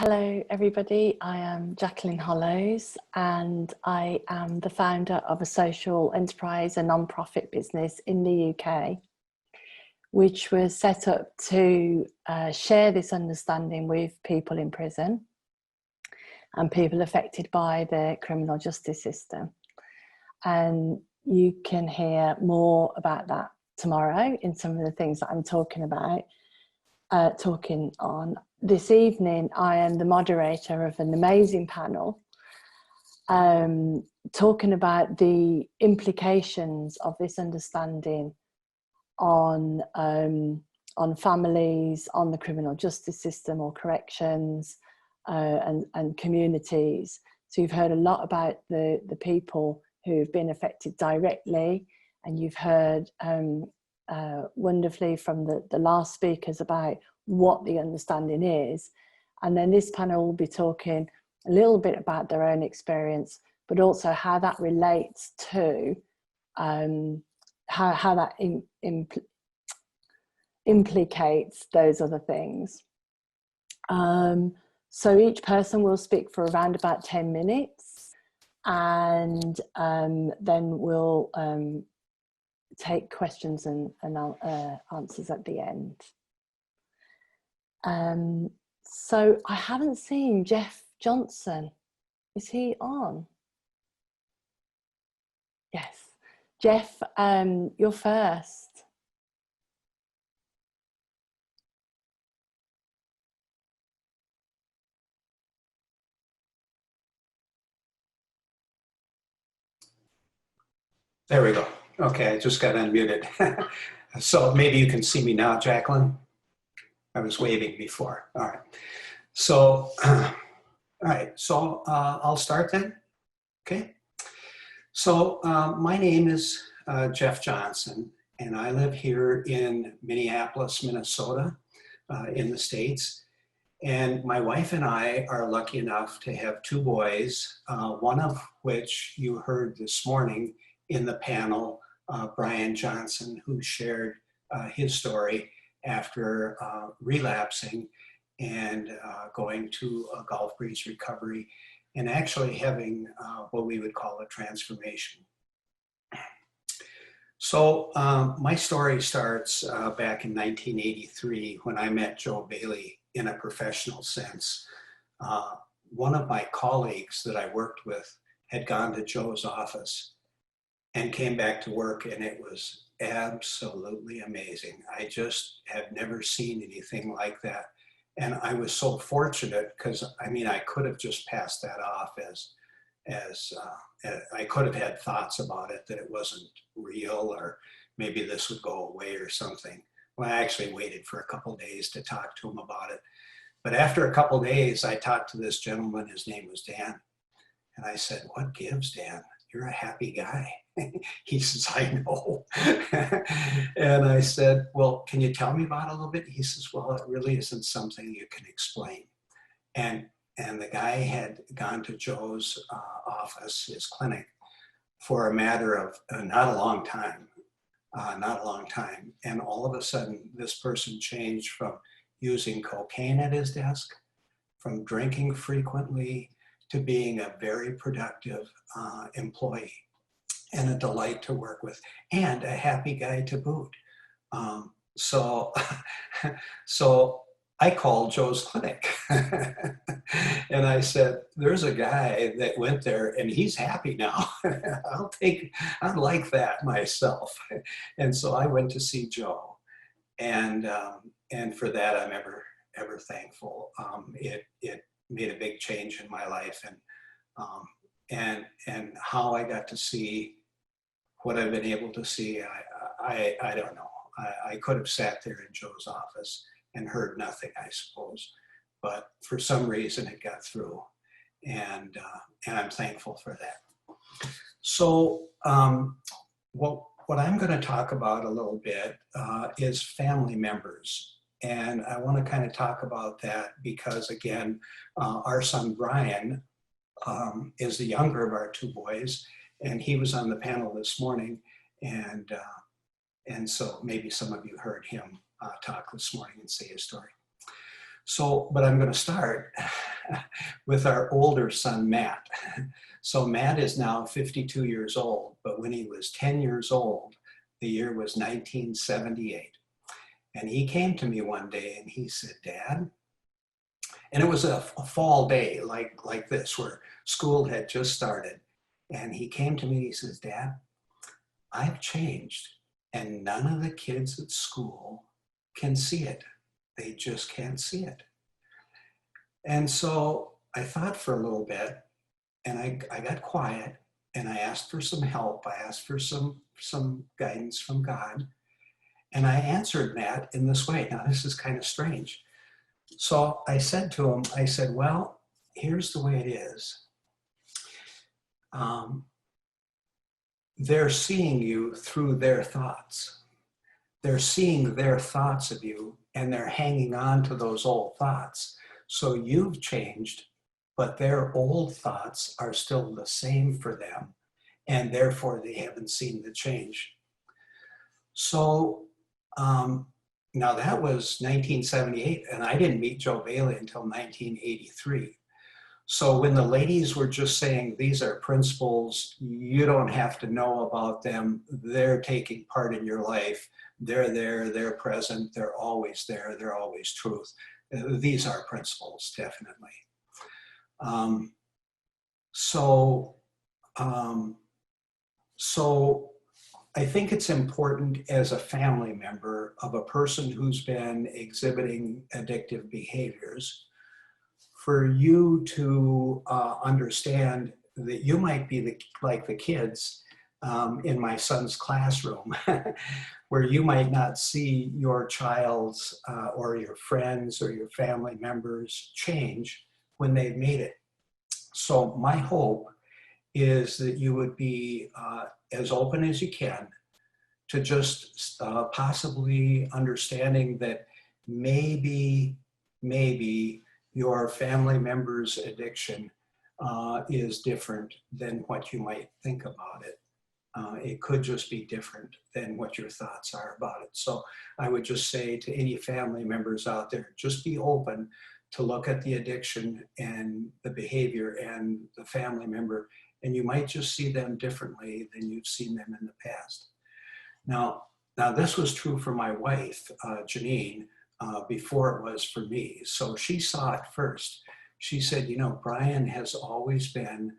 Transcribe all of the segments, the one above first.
Hello everybody, I am Jacqueline Hollows and I am the founder of a social enterprise, a non-profit business in the UK, which was set up to share this understanding with people in prison and people affected by the criminal justice system. And you can hear more about that tomorrow in some of the things that I'm talking about. Talking on. This evening, I am the moderator of an amazing panel talking about the implications of this understanding on families, on the criminal justice system or corrections, and communities. So you've heard a lot about the people who've been affected directly, and you've heard wonderfully from the last speakers about what the understanding is. And then this panel will be talking a little bit about their own experience, but also how that relates to how that implicates those other things. So each person will speak for around about 10 minutes, and then we'll take questions and answers at the end. So I haven't seen Jeff Johnson. Is he on? Yes. Jeff, you're first. There we go. Okay, I just got unmuted. So maybe you can see me now, Jacqueline. I was waving before. All right. So, I'll start then. Okay. So my name is Jeff Johnson, and I live here in Minneapolis, Minnesota, in the States. And my wife and I are lucky enough to have two boys, one of which you heard this morning in the panel, Brian Johnson, who shared his story after relapsing and going to a Gulf Breeze recovery and actually having what we would call a transformation. So my story starts back in 1983 when I met Joe Bailey in a professional sense. One of my colleagues that I worked with had gone to Joe's office and came back to work, and it was absolutely amazing. I just had never seen anything like that. And I was so fortunate because, I mean, I could have just passed that off as I could have had thoughts about it, that it wasn't real or maybe this would go away or something. Well, I actually waited for a couple of days to talk to him about it. But after a couple of days, I talked to this gentleman, his name was Dan. And I said, "What gives, Dan? You're a happy guy." He says, "I know." And I said, "Well, can you tell me about it a little bit?" He says, "Well, it really isn't something you can explain." And the guy had gone to Joe's office, his clinic, for a matter of not a long time. And all of a sudden, this person changed from using cocaine at his desk, from drinking frequently, to being a very productive employee and a delight to work with, and a happy guy to boot. So I called Joe's clinic and I said, "There's a guy that went there and he's happy now." I'd like that myself. And so I went to see Joe, and for that I'm ever thankful. It made a big change in my life, and how I got to see what I've been able to see, I don't know. I could have sat there in Joe's office and heard nothing, I suppose, but for some reason it got through, and I'm thankful for that. So what I'm going to talk about a little bit is family members, and I want to kind of talk about that because, again, our son Brian is the younger of our two boys, and he was on the panel this morning, and so maybe some of you heard him talk this morning and say his story. So, but I'm going to start with our older son, Matt. So Matt is now 52 years old, but when he was 10 years old, the year was 1978. And he came to me one day and he said, Dad, and it was a fall day like this where school had just started. And he came to me and he says, Dad, I've changed and none of the kids at school can see it. They just can't see it. And so I thought for a little bit and I got quiet and I asked for some help. I asked for some guidance from God. And I answered Matt in this way. Now, this is kind of strange. So I said to him, I said, well, here's the way it is. They're seeing you through their thoughts. They're seeing their thoughts of you and they're hanging on to those old thoughts. So you've changed, but their old thoughts are still the same for them. And therefore they haven't seen the change. So now that was 1978 and I didn't meet Joe Bailey until 1983. So when the ladies were just saying, these are principles, you don't have to know about them, they're taking part in your life, they're there, they're present, they're always there, they're always truth. These are principles, definitely. So I think it's important as a family member of a person who's been exhibiting addictive behaviors for you to understand that you might be like the kids in my son's classroom, where you might not see your child's or your friends or your family members change when they've made it. So my hope is that you would be as open as you can to just possibly understanding that maybe your family member's addiction is different than what you might think about it. It could just be different than what your thoughts are about it. So I would just say to any family members out there, just be open to look at the addiction and the behavior and the family member, and you might just see them differently than you've seen them in the past. Now this was true for my wife, Janine, before it was for me. So she saw it first. She said, you know, Brian has always been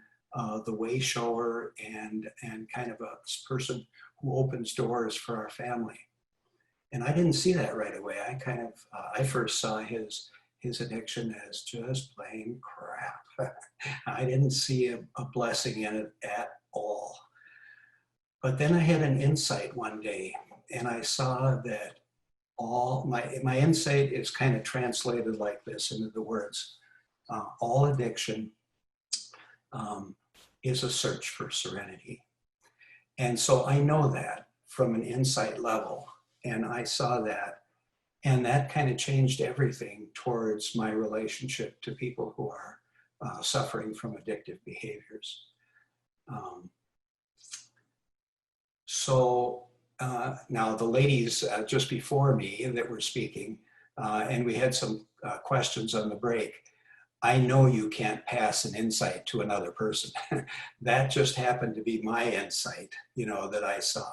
the way shower and kind of a person who opens doors for our family. And I didn't see that right away. I first saw his addiction as just plain crap. I didn't see a blessing in it at all. But then I had an insight one day and I saw that all my insight is kind of translated like this into the words, all addiction is a search for serenity. And so I know that from an insight level, and I saw that, and that kind of changed everything towards my relationship to people who are suffering from addictive behaviors. Now the ladies just before me that were speaking, and we had some questions on the break. I know you can't pass an insight to another person. That just happened to be my insight, you know, that I saw.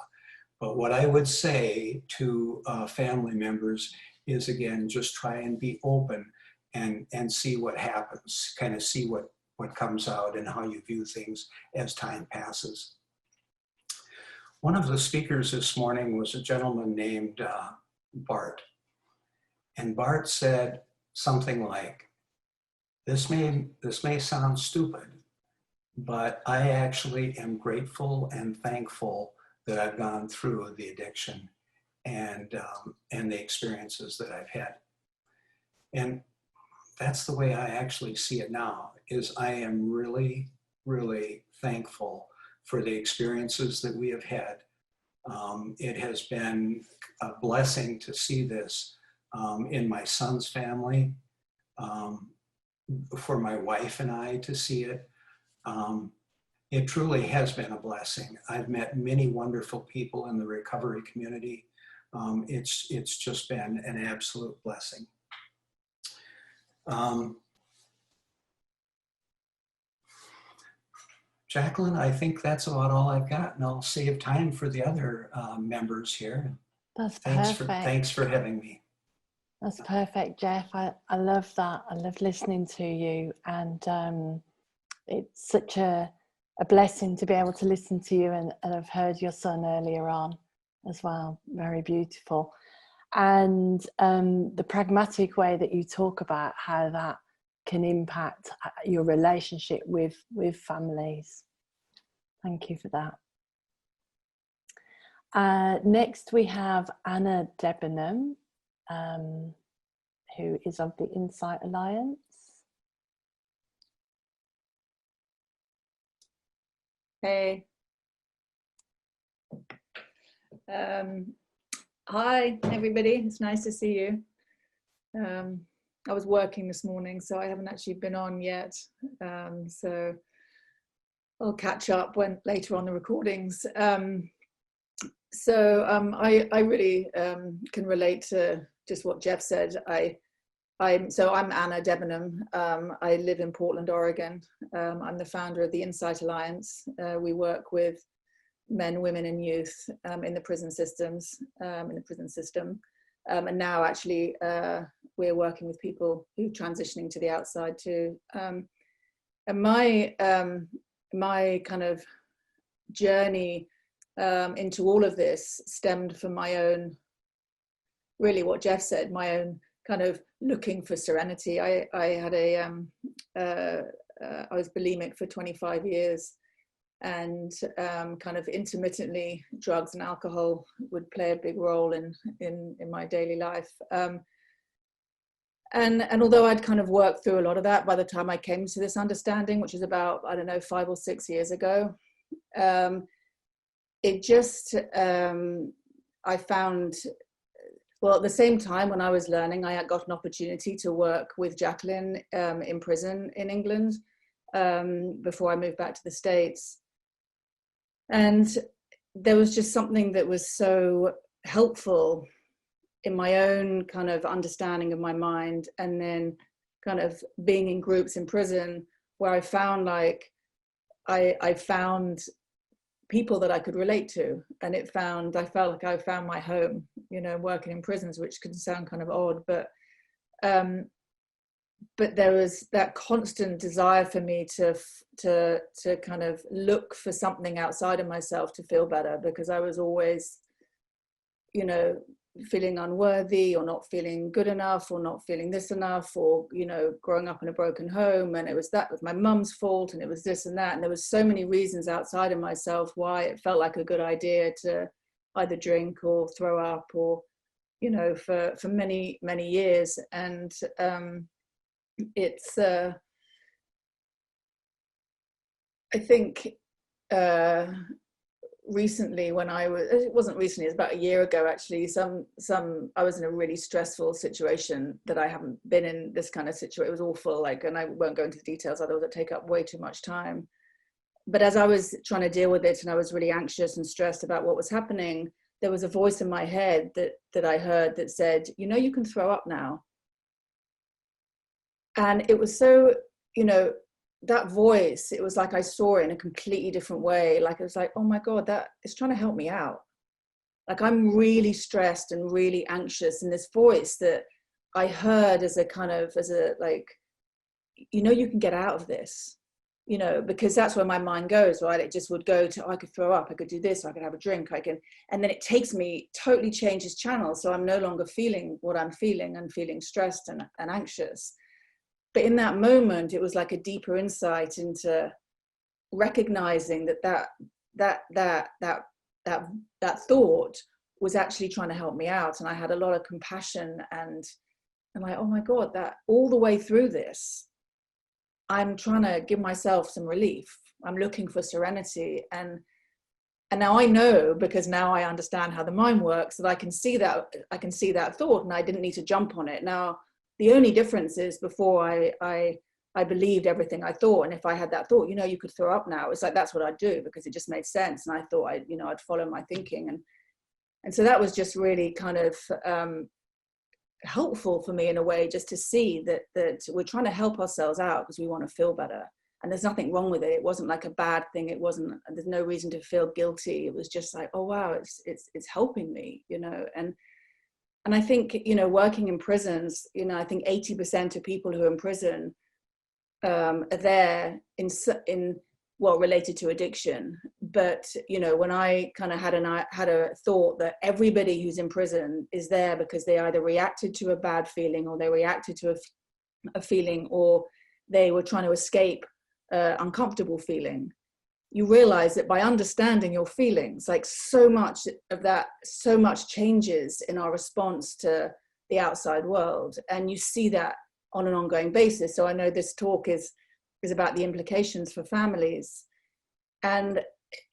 But what I would say to family members is, again, just try and be open and see what happens, kind of see what comes out and how you view things as time passes. One of the speakers this morning was a gentleman named Bart. And Bart said something like, this may sound stupid, but I actually am grateful and thankful that I've gone through the addiction and the experiences that I've had. And that's the way I actually see it now, is I am really, really thankful for the experiences that we have had. It has been a blessing to see this in my son's family, for my wife and I to see it. It truly has been a blessing. I've met many wonderful people in the recovery community. It's just been an absolute blessing. Jacqueline, I think that's about all I've got, and I'll save time for the other members here. That's Thanks perfect. for having me. That's perfect, Jeff. I love that. I love listening to you, and it's such a blessing to be able to listen to you, and I've heard your son earlier on as well. Very beautiful. And the pragmatic way that you talk about how that can impact your relationship with families. Thank you for that. Next we have Anna Debenham, who is of the Insight Alliance. Hey. Hi, everybody. It's nice to see you. I was working this morning, so I haven't actually been on yet. So I'll catch up later on the recordings. I really can relate to just what Jeff said. I'm Anna Debenham. I live in Portland, Oregon. I'm the founder of the Insight Alliance. We work with men, women, and youth in the prison systems, in the prison system. And now actually we're working with people who are transitioning to the outside too. And my kind of journey into all of this stemmed from my own, really what Jeff said, my own kind of looking for serenity. I had I was bulimic for 25 years, and kind of intermittently drugs and alcohol would play a big role in my daily life. And although I'd kind of worked through a lot of that by the time I came to this understanding, which is about, I don't know, 5 or 6 years ago, it just, I found, well, at the same time when I was learning, I had got an opportunity to work with Jacqueline in prison in England before I moved back to the States. And there was just something that was so helpful in my own kind of understanding of my mind, and then kind of being in groups in prison where I found like, I found people that I could relate to, and I felt like I found my home, you know, working in prisons, which can sound kind of odd, but there was that constant desire for me to kind of look for something outside of myself to feel better, because I was always, you know, feeling unworthy or not feeling good enough or not feeling this enough, or, you know, growing up in a broken home, and it was my mum's fault, and it was this and that, and there was so many reasons outside of myself why it felt like a good idea to either drink or throw up, or, you know, for many years. And it's I think recently, it wasn't recently, it was about a year ago actually, I was in a really stressful situation that I haven't been in this kind of situation. It was awful, like, and I won't go into the details, otherwise it'd take up way too much time. But as I was trying to deal with it and I was really anxious and stressed about what was happening, there was a voice in my head that I heard that said, you know, you can throw up now. And it was so, you know, that voice, it was like I saw it in a completely different way. Like, it was like, oh my God, that is trying to help me out. Like, I'm really stressed and really anxious. And this voice that I heard as a like, you know, you can get out of this, you know, because that's where my mind goes, right? It just would go to, oh, I could throw up, I could do this, I could have a drink, and then it totally changes channels. So I'm no longer feeling what I'm feeling and feeling stressed and anxious. But in that moment, it was like a deeper insight into recognizing that thought was actually trying to help me out. And I had a lot of compassion, and I'm like, oh my God, that all the way through this, I'm trying to give myself some relief. I'm looking for serenity. And now I know, because now I understand how the mind works, that I can see that thought, and I didn't need to jump on it. Now, the only difference is before I believed everything I thought. And if I had that thought, you know, you could throw up now, it's like, that's what I'd do, because it just made sense. And I thought I'd follow my thinking. And so that was just really kind of helpful for me in a way, just to see that we're trying to help ourselves out because we want to feel better. and there's nothing wrong with it. It wasn't like a bad thing. It wasn't, there's no reason to feel guilty. It was just like, oh wow, it's helping me, you know. And I think, you know, working in prisons, you know, I think 80% of people who are in prison are there in well, related to addiction. But, you know, when I kind of had a thought that everybody who's in prison is there because they either reacted to a bad feeling, or they reacted to a feeling, or they were trying to escape uncomfortable feeling, you realize that by understanding your feelings, like so much of that, so much changes in our response to the outside world. And you see that on an ongoing basis. So I know this talk is about the implications for families. And,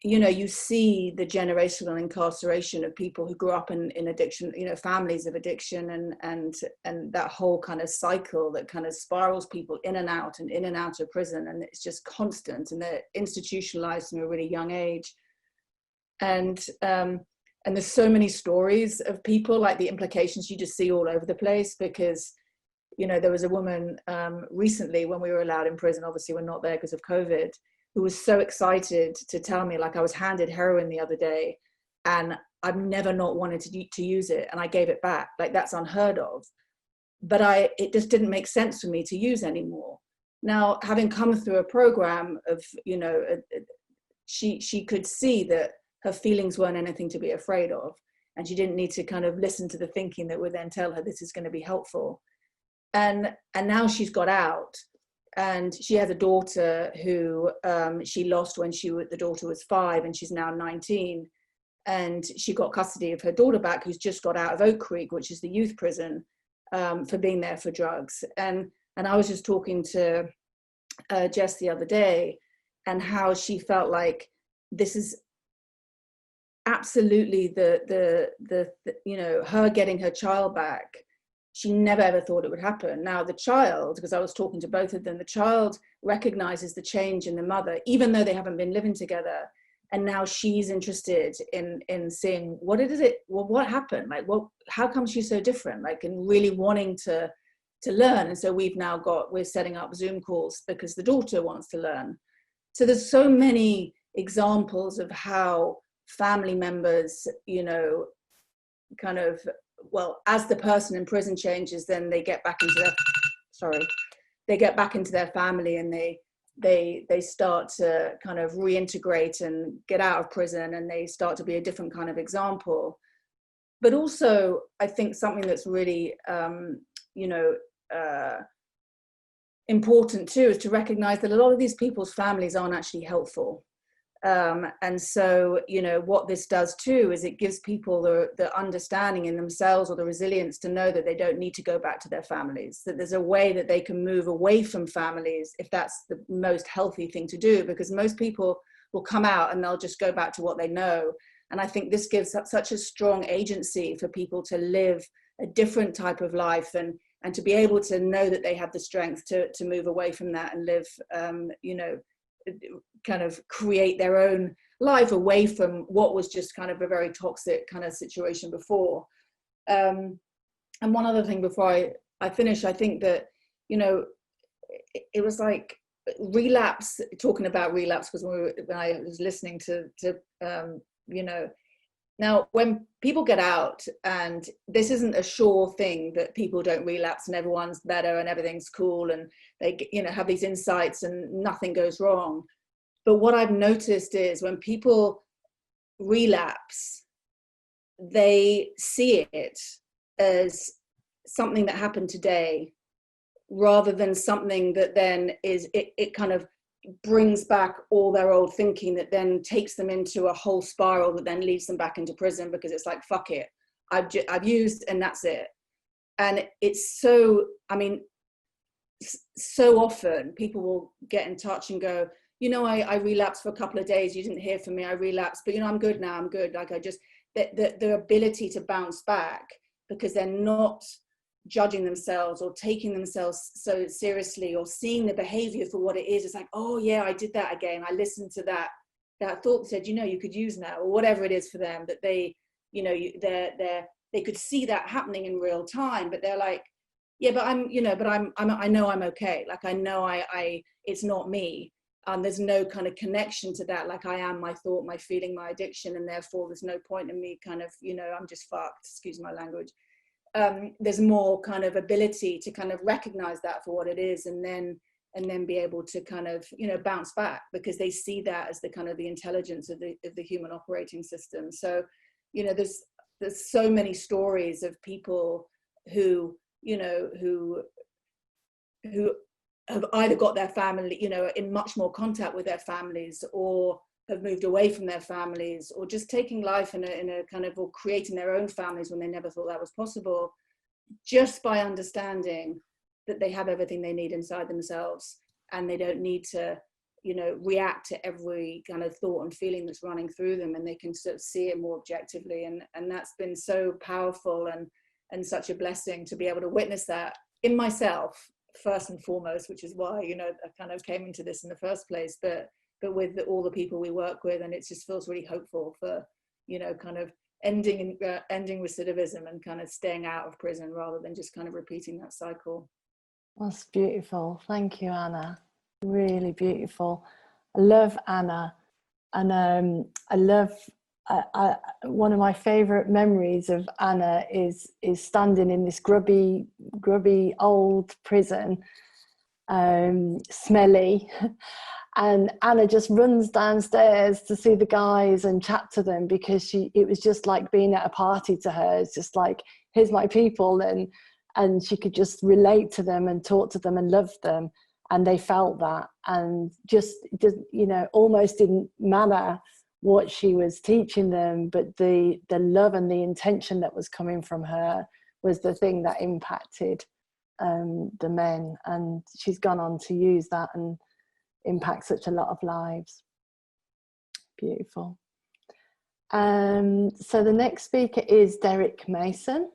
you know, you see the generational incarceration of people who grew up in addiction, you know, families of addiction, and that whole kind of cycle that kind of spirals people in and out of prison. And it's just constant, and they're institutionalized from a really young age. And there's so many stories of people, like the implications you just see all over the place, because, you know, there was a woman recently when we were allowed in prison, obviously we're not there because of COVID, who was so excited to tell me, like, I was handed heroin the other day and I've never not wanted to use it, and I gave it back. Like, that's unheard of. But it just didn't make sense for me to use anymore. Now, having come through a program of, you know, she could see that her feelings weren't anything to be afraid of, and she didn't need to kind of listen to the thinking that would then tell her this is going to be helpful. And now she's got out. And she has a daughter who she lost when the daughter was 5, and she's now 19. And she got custody of her daughter back, who's just got out of Oak Creek, which is the youth prison, for being there for drugs. And I was just talking to Jess the other day, and how she felt like this is absolutely the you know, her getting her child back. She never ever thought it would happen. Now the child, because I was talking to both of them, the child recognizes the change in the mother, even though they haven't been living together. And now she's interested in seeing what happened, like how come she's so different, like, and really wanting to learn. And so we're setting up Zoom calls because the daughter wants to learn. So there's so many examples of how family members, you know, kind of, well, as the person in prison changes, then they get back into their family, and they start to kind of reintegrate and get out of prison, and they start to be a different kind of example. But also, I think something that's really, you know, important too, is to recognize that a lot of these people's families aren't actually helpful. And so, you know, what this does too is it gives people the understanding in themselves, or the resilience to know that they don't need to go back to their families, that there's a way that they can move away from families if that's the most healthy thing to do, because most people will come out and they'll just go back to what they know. And I think this gives such a strong agency for people to live a different type of life, and to be able to know that they have the strength to move away from that and live, you know, kind of create their own life away from what was just kind of a very toxic kind of situation before. And one other thing before I finish, I think that, you know, it was like relapse, talking about relapse, because when I was listening to you know, now when people get out, and this isn't a sure thing that people don't relapse and everyone's better and everything's cool and they, you know, have these insights and nothing goes wrong. But what I've noticed is when people relapse, they see it as something that happened today, rather than something that then it kind of brings back all their old thinking, that then takes them into a whole spiral that then leads them back into prison, because it's like, fuck it, I've used and that's it. And it's so, I mean, so often people will get in touch and go, you know, I relapsed for a couple of days, you didn't hear from me, I relapsed, but you know, I'm good now, I'm good. Like, I just, the ability to bounce back, because they're not judging themselves or taking themselves so seriously, or seeing the behavior for what it is. It's like, oh yeah, I did that again. I listened to that thought that said, you know, you could use now, or whatever it is for them, that they, you know, they could see that happening in real time, but they're like, yeah, but I'm, you know, but I know I'm okay. Like, I know it's not me. and there's no kind of connection to that, like I am my thought, my feeling, my addiction, and therefore there's no point in me kind of, you know, I'm just fucked, excuse my language. There's more kind of ability to kind of recognize that for what it is, and then be able to kind of, you know, bounce back, because they see that as the kind of the intelligence of the human operating system. So, you know, there's so many stories of people who, you know, who have either got their family, you know, in much more contact with their families, or have moved away from their families, or just taking life in a kind of, or creating their own families when they never thought that was possible, just by understanding that they have everything they need inside themselves, and they don't need to, you know, react to every kind of thought and feeling that's running through them, and they can sort of see it more objectively. And that's been so powerful and such a blessing to be able to witness that in myself first and foremost, which is why, you know, I kind of came into this in the first place, but with all the people we work with, and it just feels really hopeful for, you know, kind of ending recidivism and kind of staying out of prison rather than just kind of repeating that cycle. That's beautiful. Thank you, Anna. Really beautiful. I love Anna, and I love. One of my favourite memories of Anna is standing in this grubby old prison, smelly, and Anna just runs downstairs to see the guys and chat to them, because it was just like being at a party to her. It's just like, here's my people, and she could just relate to them and talk to them and love them, and they felt that, and just, you know, almost didn't matter what she was teaching them, but the love and the intention that was coming from her was the thing that impacted the men. And she's gone on to use that and impact such a lot of lives. Beautiful. So the next speaker is Derek Mason.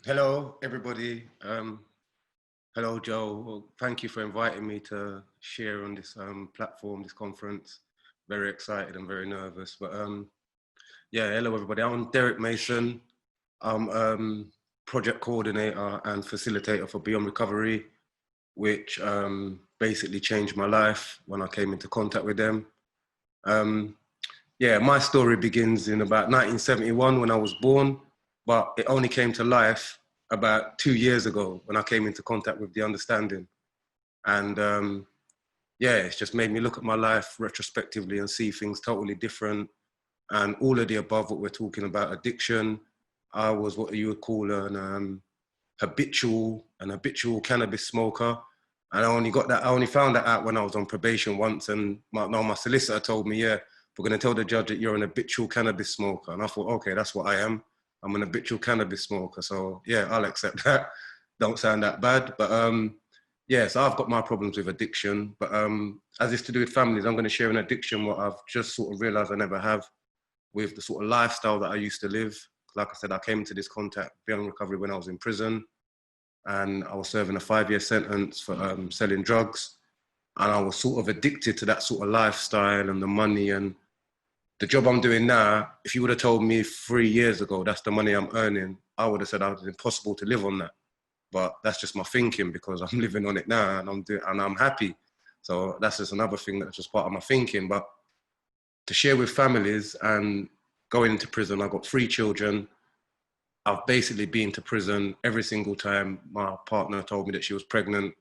Hello, everybody. Hello, Joe. Well, thank you for inviting me to share on this platform, this conference. Very excited and very nervous. But yeah, hello, everybody. I'm Derek Mason. I'm project coordinator and facilitator for Beyond Recovery, which basically changed my life when I came into contact with them. Yeah, my story begins in about 1971 when I was born, but it only came to life about 2 years ago when I came into contact with The Understanding. And yeah, it's just made me look at my life retrospectively and see things totally different. And all of the above, what we're talking about, addiction, I was what you would call an habitual cannabis smoker. And I only found that out when I was on probation once. And my solicitor told me, yeah, we're going to tell the judge that you're an habitual cannabis smoker. And I thought, okay, that's what I am. I'm an habitual cannabis smoker, so yeah, I'll accept that. Don't sound that bad, but yeah, so I've got my problems with addiction, but as it's to do with families, I'm going to share an addiction what I've just sort of realised I never have, with the sort of lifestyle that I used to live. Like I said, I came into this contact Beyond Recovery when I was in prison, and I was serving a 5-year sentence for selling drugs, and I was sort of addicted to that sort of lifestyle and the money. And the job I'm doing now, if you would have told me 3 years ago that's the money I'm earning, I would have said it was impossible to live on that. But that's just my thinking, because I'm living on it now and I'm happy. So that's just another thing that's just part of my thinking. But to share with families and going into prison, I've got 3 children. I've basically been to prison every single time my partner told me that she was pregnant.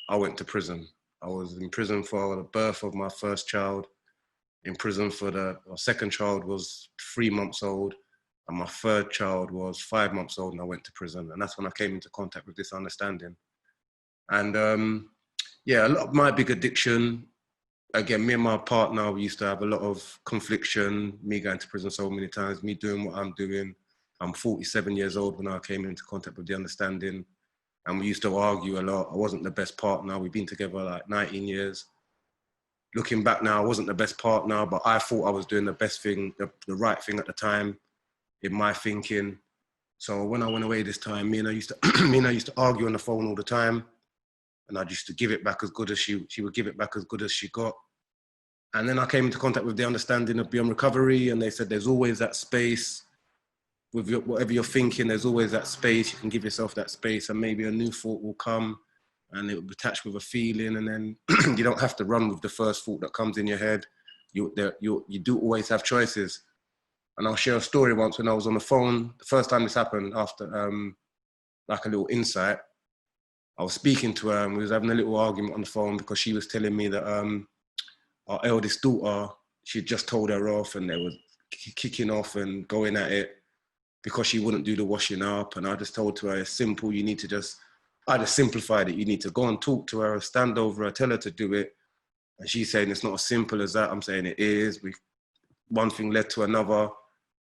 I went to prison. I was in prison for the birth of my first child. In prison for my second child was 3 months old, and my third child was 5 months old, and I went to prison. And that's when I came into contact with This Understanding. And yeah, a lot of my big addiction, again, me and my partner, we used to have a lot of confliction, me going to prison so many times, me doing what I'm doing. I'm 47 years old when I came into contact with The Understanding, and we used to argue a lot. I wasn't the best partner. We've been together like 19 years. Looking back now, I wasn't the best partner, but I thought I was doing the best thing, the right thing at the time in my thinking. So when I went away this time, me and I used to argue on the phone all the time, and I used to give it back as good as she would give it back as good as she got. And then I came into contact with The Understanding of Beyond Recovery, and they said there's always that space with whatever you're thinking, there's always that space. You can give yourself that space, and maybe a new thought will come, and it will be attached with a feeling, and then you don't have to run with the first thought that comes in your head. You do always have choices. And I'll share a story once when I was on the phone. The first time this happened, after like a little insight, I was speaking to her and we was having a little argument on the phone because she was telling me that our eldest daughter, she had just told her off and they were kicking off and going at it because she wouldn't do the washing up. And I just told her, it's simple, you need to I just simplified it. You need to go and talk to her, stand over her, tell her to do it. And she's saying it's not as simple as that. I'm saying it is. One thing led to another.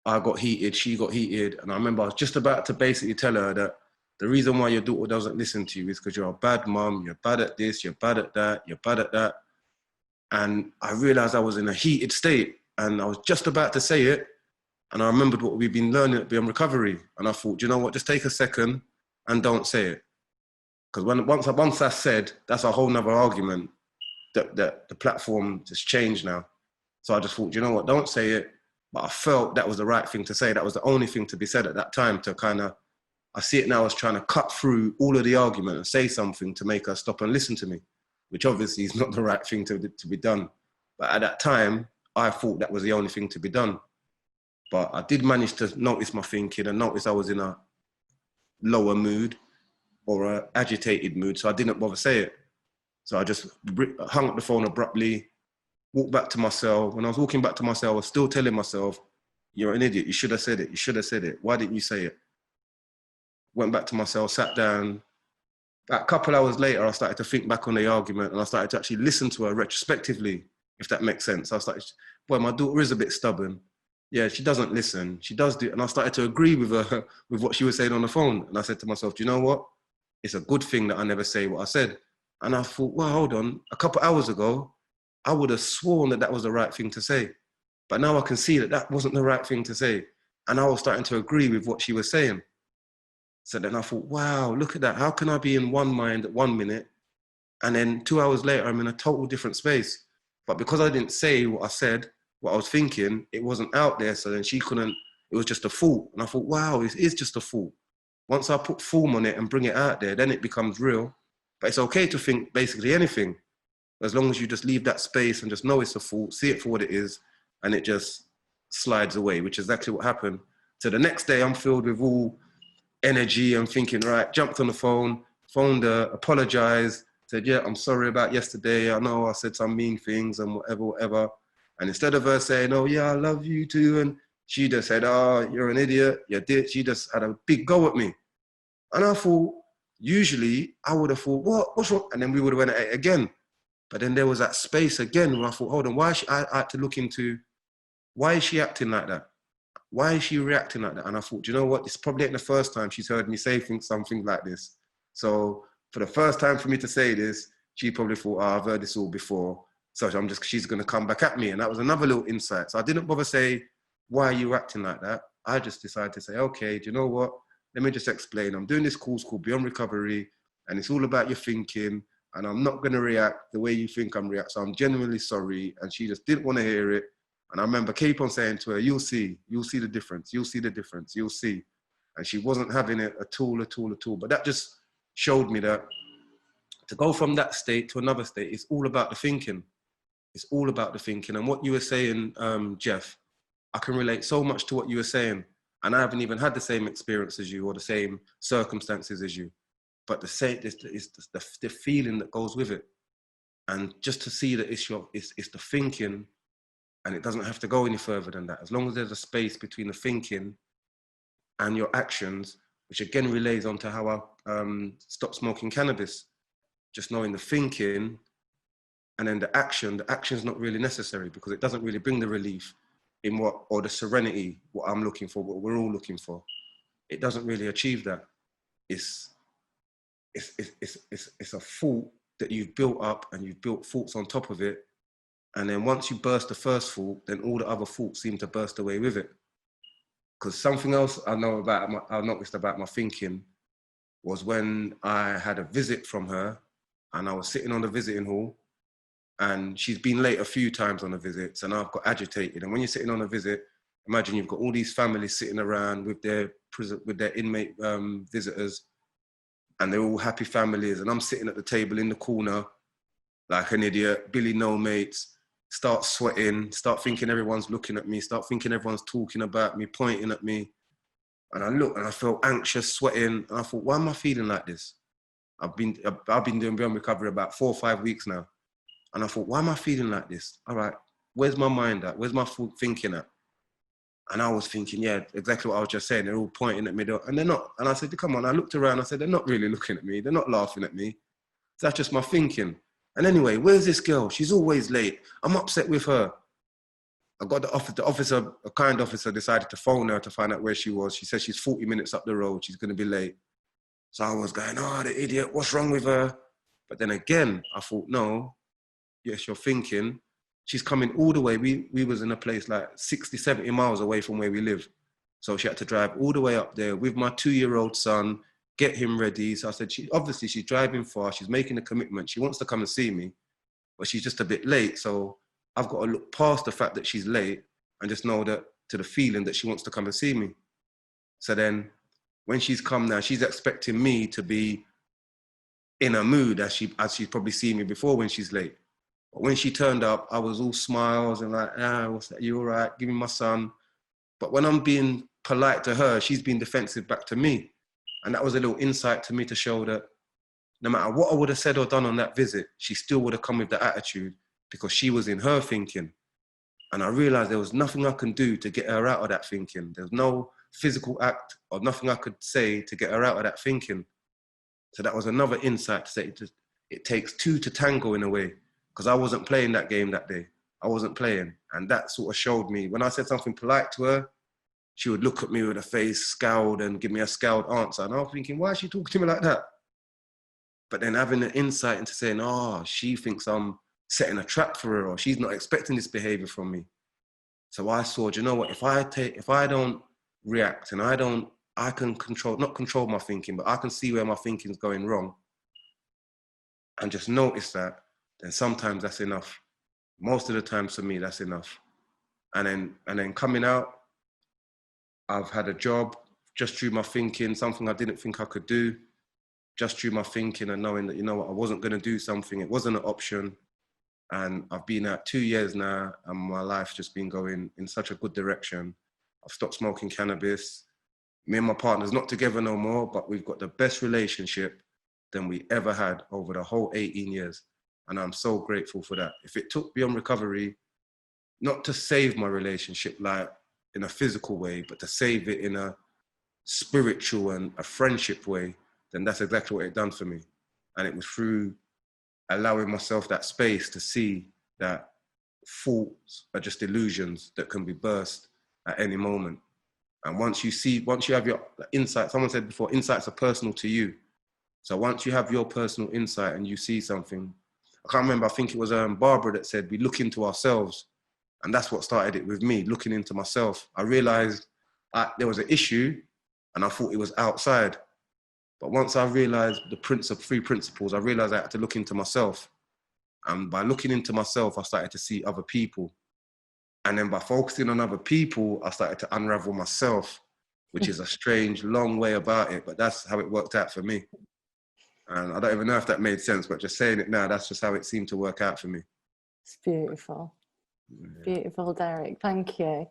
I got heated, she got heated. And I remember I was just about to basically tell her that the reason why your daughter doesn't listen to you is because you're a bad mum, you're bad at this, you're bad at that, you're bad at that. And I realized I was in a heated state and I was just about to say it. And I remembered what we've been learning at Beyond Recovery. And I thought, you know what, just take a second and don't say it. Because once I said, that's a whole nother argument that the platform just changed now. So I just thought, you know what, don't say it. But I felt that was the right thing to say. That was the only thing to be said at that time to kind of, I see it now as trying to cut through all of the argument and say something to make her stop and listen to me, which obviously is not the right thing to be done. But at that time, I thought that was the only thing to be done. But I did manage to notice my thinking and notice I was in a lower mood or an agitated mood. So I didn't bother say it. So I just hung up the phone abruptly, walked back to my cell. When I was walking back to my cell, I was still telling myself, you're an idiot. You should have said it. You should have said it. Why didn't you say it? Went back to my cell, sat down. A couple hours later, I started to think back on the argument and I started to actually listen to her retrospectively, if that makes sense. I started, boy, my daughter is a bit stubborn. Yeah, she doesn't listen. She does do, and I started to agree with her, with what she was saying on the phone. And I said to myself, do you know what? It's a good thing that I never say what I said. And I thought, well, hold on. A couple hours ago, I would have sworn that that was the right thing to say. But now I can see that that wasn't the right thing to say. And I was starting to agree with what she was saying. So then I thought, wow, look at that. How can I be in one mind at 1 minute? And then 2 hours later, I'm in a total different space. But because I didn't say what I said, what I was thinking, it wasn't out there. So then she couldn't, it was just a thought. And I thought, wow, it is just a thought. Once I put form on it and bring it out there, then it becomes real. But it's okay to think basically anything, as long as you just leave that space and just know it's a thought, see it for what it is, and it just slides away, which is exactly what happened. So the next day I'm filled with all energy and thinking, right, jumped on the phone, phoned her, apologized, said, yeah, I'm sorry about yesterday. I know I said some mean things and whatever. And instead of her saying, oh yeah, I love you too, and she just said, oh, you're an idiot, you did. She just had a big go at me. And I thought, usually I would have thought, what's wrong? And then we would have went at it again. But then there was that space again where I thought, hold on, why is she, I had to look into, why is she acting like that? Why is she reacting like that? And I thought, you know what? This probably ain't the first time she's heard me say something like this. So for the first time for me to say this, she probably thought, oh, I've heard this all before. So she's going to come back at me. And that was another little insight. So I didn't bother say, why are you acting like that? I just decided to say, okay, do you know what? Let me just explain. I'm doing this course called Beyond Recovery, and it's all about your thinking. And I'm not going to react the way you think I'm reacting. So I'm genuinely sorry. And she just didn't want to hear it. And I remember keep on saying to her, you'll see the difference. You'll see the difference. You'll see. And she wasn't having it at all. But that just showed me that to go from that state to another state, it's all about the thinking. It's all about the thinking. And what you were saying, Jeff, I can relate so much to what you were saying. And I haven't even had the same experience as you or the same circumstances as you. But the feeling that goes with it. And just to see that it's the thinking, and it doesn't have to go any further than that. As long as there's a space between the thinking and your actions, which again relays onto how I stopped smoking cannabis. Just knowing the thinking and then the action's not really necessary because it doesn't really bring the relief in or the serenity, what I'm looking for, what we're all looking for. It doesn't really achieve that. It's a thought that you've built up and you've built thoughts on top of it. And then once you burst the first thought, then all the other thoughts seem to burst away with it. Because something else I noticed about my thinking was when I had a visit from her and I was sitting on the visiting hall and she's been late a few times on the visits and I've got agitated. And when you're sitting on a visit, Imagine you've got all these families sitting around with their prison, with their inmate visitors, and they're all happy families, and I'm sitting at the table in the corner like an idiot, Billy no mates, start sweating, start thinking everyone's looking at me, start thinking everyone's talking about me, pointing at me. And I look and I felt anxious, sweating, and I thought, why am I feeling like this? I've been doing Beyond Recovery about 4 or 5 weeks now. And I thought, why am I feeling like this? All right, where's my mind at? Where's my thinking at? And I was thinking, yeah, exactly what I was just saying. They're all pointing at me, and they're not. And I said, come on. I looked around. I said, they're not really looking at me. They're not laughing at me. That's just my thinking. And anyway, where's this girl? She's always late. I'm upset with her. I got the officer, a kind officer, decided to phone her to find out where she was. She said she's 40 minutes up the road. She's going to be late. So I was going, oh, the idiot, what's wrong with her? But then again, I thought, no, yes, you're thinking. She's coming all the way. We was in a place like 60, 70 miles away from where we live. So she had to drive all the way up there with my 2-year-old son, get him ready. So I said, obviously she's driving far. She's making a commitment. She wants to come and see me, but she's just a bit late. So I've got to look past the fact that she's late and just know that to the feeling that she wants to come and see me. So then when she's come now, she's expecting me to be in a mood as she's probably seen me before when she's late. But when she turned up, I was all smiles and like, what's that? You all right? Give me my son. But when I'm being polite to her, she's being defensive back to me. And that was a little insight to me to show that no matter what I would have said or done on that visit, she still would have come with that attitude because she was in her thinking. And I realized there was nothing I can do to get her out of that thinking. There was no physical act or nothing I could say to get her out of that thinking. So that was another insight to say it takes two to tango in a way, because I wasn't playing that game that day. I wasn't playing. And that sort of showed me when I said something polite to her, she would look at me with a face scowled and give me a scowled answer. And I was thinking, why is she talking to me like that? But then having an insight into saying, oh, she thinks I'm setting a trap for her or she's not expecting this behavior from me. So I saw, do you know what, if I don't react and I can not control my thinking, but I can see where my thinking's going wrong and just notice that, then sometimes that's enough. Most of the time for me, that's enough. And then coming out, I've had a job just through my thinking, something I didn't think I could do, just through my thinking and knowing that, you know what, I wasn't going to do something. It wasn't an option. And I've been out 2 years now and my life's just been going in such a good direction. I've stopped smoking cannabis. Me and my partner's not together no more, but we've got the best relationship than we ever had over the whole 18 years. And I'm so grateful for that. If it took Beyond Recovery, not to save my relationship like in a physical way, but to save it in a spiritual and a friendship way, then that's exactly what it done for me. And it was through allowing myself that space to see that thoughts are just illusions that can be burst at any moment. And once you have your insight, someone said before, insights are personal to you. So once you have your personal insight and you see something, I can't remember, I think it was Barbara that said, we look into ourselves. And that's what started it with me, looking into myself. I realized there was an issue and I thought it was outside. But once I realized the three principles, I realized I had to look into myself. And by looking into myself, I started to see other people. And then by focusing on other people, I started to unravel myself, which is a strange, long way about it. But that's how it worked out for me. And I don't even know if that made sense, but just saying it now, that's just how it seemed to work out for me. It's beautiful. Yeah. Beautiful, Derek. Thank you.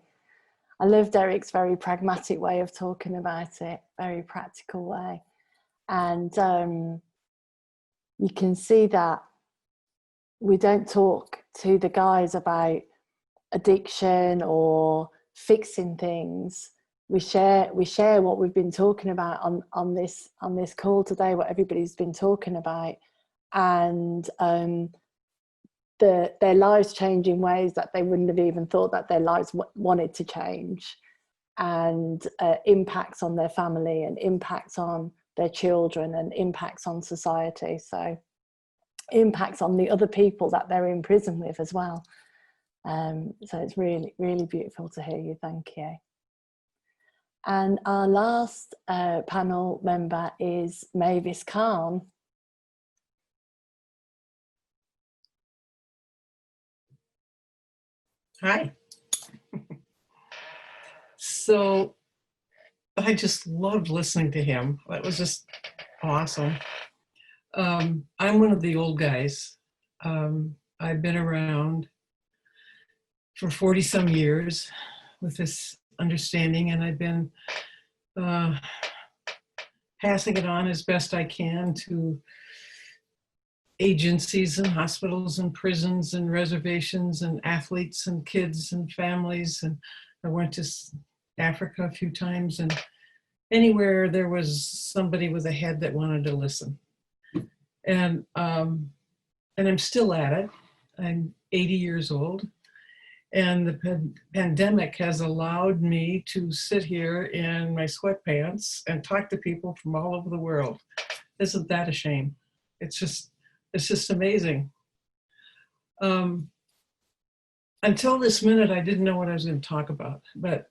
I love Derek's very pragmatic way of talking about it, very practical way. And you can see that we don't talk to the guys about addiction or fixing things. We share what we've been talking about on this call today, what everybody's been talking about, and their lives change in ways that they wouldn't have even thought that their lives wanted to change, and impacts on their family and impacts on their children and impacts on society. So impacts on the other people that they're in prison with as well. So it's really, really beautiful to hear you. Thank you. And our last panel member is Mavis Khan. Hi. So I just loved listening to him. That was just awesome. I'm one of the old guys. I've been around for 40 some years with this understanding, and I've been passing it on as best I can to agencies and hospitals and prisons and reservations and athletes and kids and families. And I went to Africa a few times, and anywhere there was somebody with a head that wanted to listen. And I'm still at it. I'm 80 years old. And the pandemic has allowed me to sit here in my sweatpants and talk to people from all over the world. Isn't that a shame? It's just amazing. Until this minute, I didn't know what I was going to talk about, but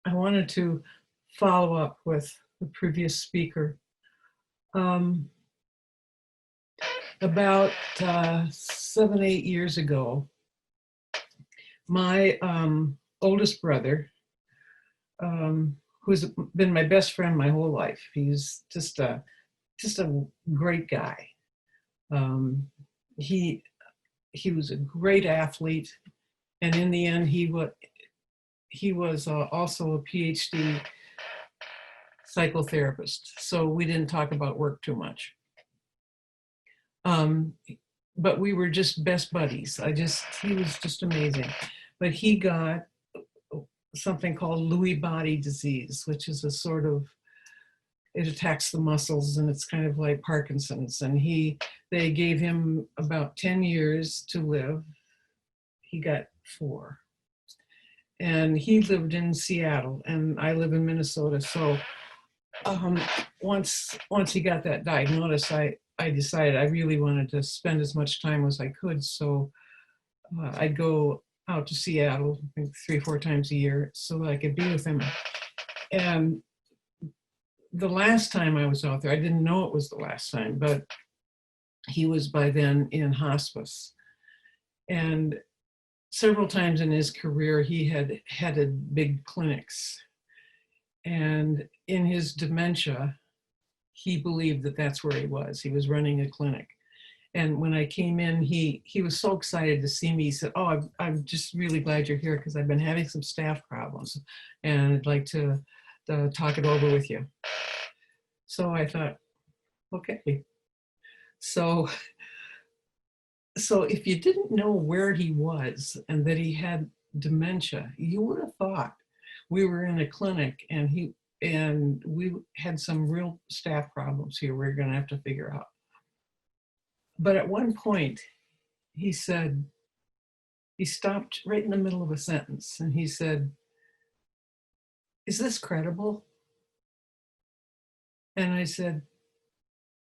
I wanted to follow up with the previous speaker. About 7, 8 years ago, my oldest brother, who's been my best friend my whole life, he's just a great guy. He was a great athlete, and in the end, he was also a PhD psychotherapist. So we didn't talk about work too much. But we were just best buddies. He was just amazing. But he got something called Lewy body disease, which is a sort of, it attacks the muscles, and it's kind of like Parkinson's. And they gave him about 10 years to live. He got 4. And he lived in Seattle, and I live in Minnesota. So once he got that diagnosis, I decided I really wanted to spend as much time as I could. So I'd go out to Seattle, I think 3 or 4 times a year, so that I could be with him. And the last time I was out there, I didn't know it was the last time, but he was by then in hospice. And several times in his career, he had headed big clinics. And in his dementia, he believed that that's where he was. He was running a clinic. And when I came in, he was so excited to see me. He said, "Oh, I'm just really glad you're here, because I've been having some staff problems, and I'd like to talk it over with you." So I thought, okay. So if you didn't know where he was and that he had dementia, you would have thought we were in a clinic and we had some real staff problems here we're going to have to figure out. But at one point, he said, he stopped right in the middle of a sentence, and he said, "Is this credible?" And I said,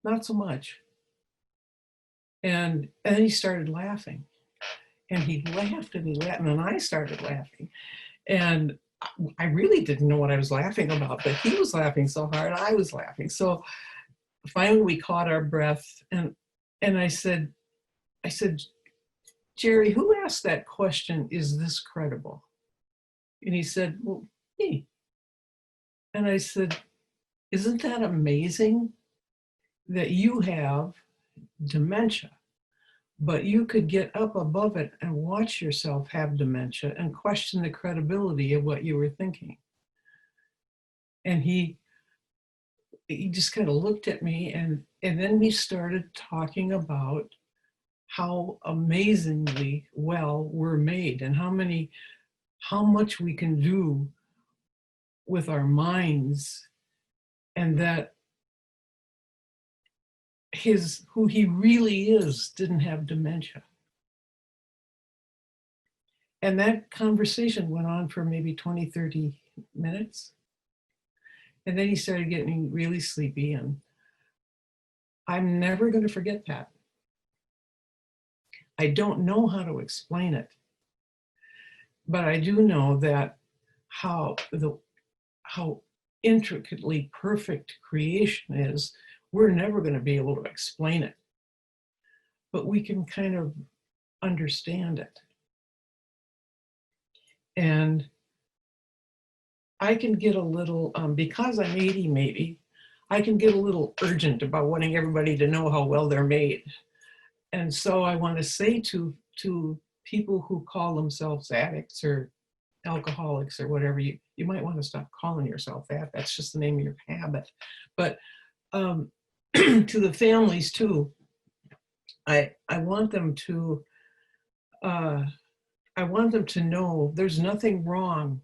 "Not so much." And then he started laughing, and he laughed and he laughed, and then I started laughing. And I really didn't know what I was laughing about, but he was laughing so hard, I was laughing. So finally we caught our breath, and I said, "Jerry, who asked that question, is this credible?" And he said, "Well, me." And I said, "Isn't that amazing that you have dementia, but you could get up above it and watch yourself have dementia and question the credibility of what you were thinking?" And he just kind of looked at me, and then we started talking about how amazingly well we're made, and how much we can do with our minds, and that who he really is didn't have dementia. And that conversation went on for maybe 20, 30 minutes. And then he started getting really sleepy, and I'm never going to forget that. I don't know how to explain it, but I do know that how intricately perfect creation is, we're never going to be able to explain it, but we can kind of understand it. And I can get a little, because I'm 80 maybe, I can get a little urgent about wanting everybody to know how well they're made. And so I want to say to people who call themselves addicts or alcoholics or whatever, you might want to stop calling yourself that. That's just the name of your habit. But to the families too, I want them to know there's nothing wrong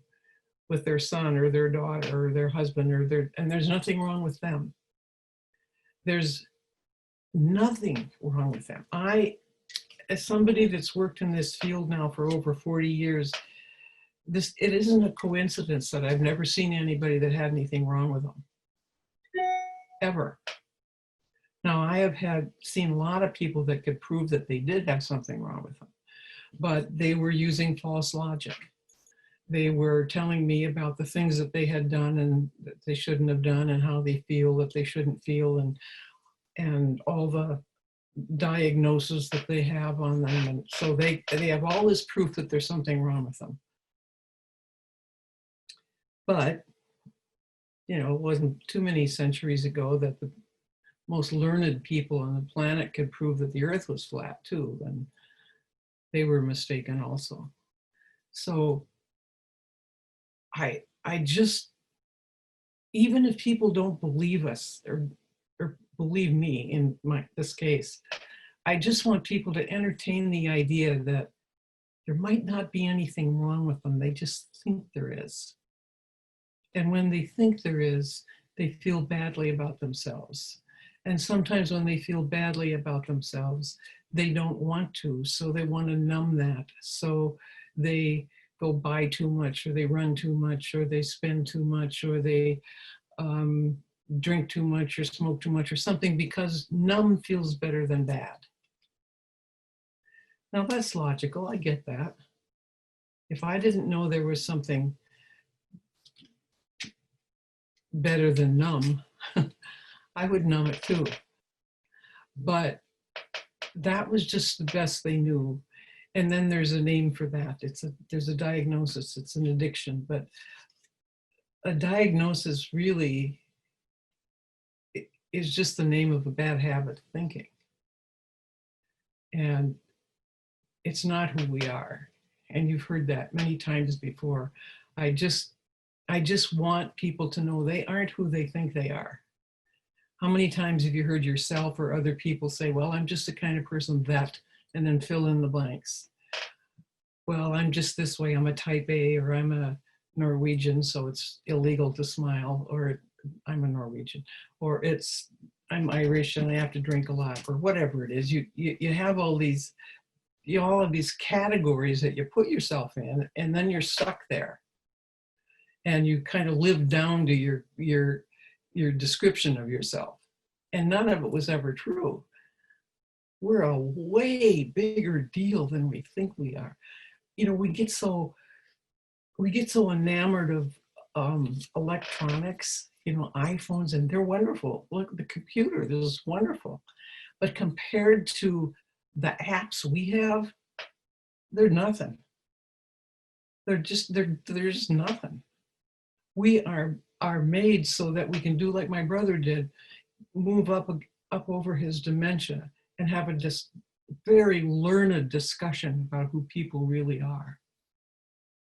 with their son or their daughter or their husband and there's nothing wrong with them. There's nothing wrong with them. As somebody that's worked in this field now for over 40 years, it isn't a coincidence that I've never seen anybody that had anything wrong with them, ever. Now, I have seen a lot of people that could prove that they did have something wrong with them, but they were using false logic. They were telling me about the things that they had done and that they shouldn't have done and how they feel that they shouldn't feel and all the diagnosis that they have on them. And so they have all this proof that there's something wrong with them. But, it wasn't too many centuries ago that the most learned people on the planet could prove that the earth was flat too, and they were mistaken also. So I just, even if people don't believe us or believe me in this case, I just want people to entertain the idea that there might not be anything wrong with them. They just think there is. And when they think there is, they feel badly about themselves. And sometimes when they feel badly about themselves, they don't want to. So they want to numb that. So they go buy too much, or they run too much, or they spend too much, or they drink too much, or smoke too much, or something, because numb feels better than bad. Now that's logical. I get that. If I didn't know there was something better than numb, I would numb it too. But that was just the best they knew. And then there's a name for that. There's a diagnosis. It's an addiction. But a diagnosis really is just the name of a bad habit of thinking. And it's not who we are. And you've heard that many times before. I just want people to know they aren't who they think they are. How many times have you heard yourself or other people say, well, I'm just the kind of person that, and then fill in the blanks. Well, I'm just this way, I'm a type A, or I'm a Norwegian, so it's illegal to smile, or I'm a Norwegian, or I'm Irish and I have to drink a lot, or whatever it is. You have all these categories that you put yourself in, and then you're stuck there. And you kind of live down to your description of yourself. And none of it was ever true. We're a way bigger deal than we think we are. We get so enamored of electronics, iPhones, and they're wonderful. Look, the computer, this is wonderful. But compared to the apps we have, they're nothing. They're just nothing. We are made so that we can do like my brother did, move up over his dementia and have a very learned discussion about who people really are.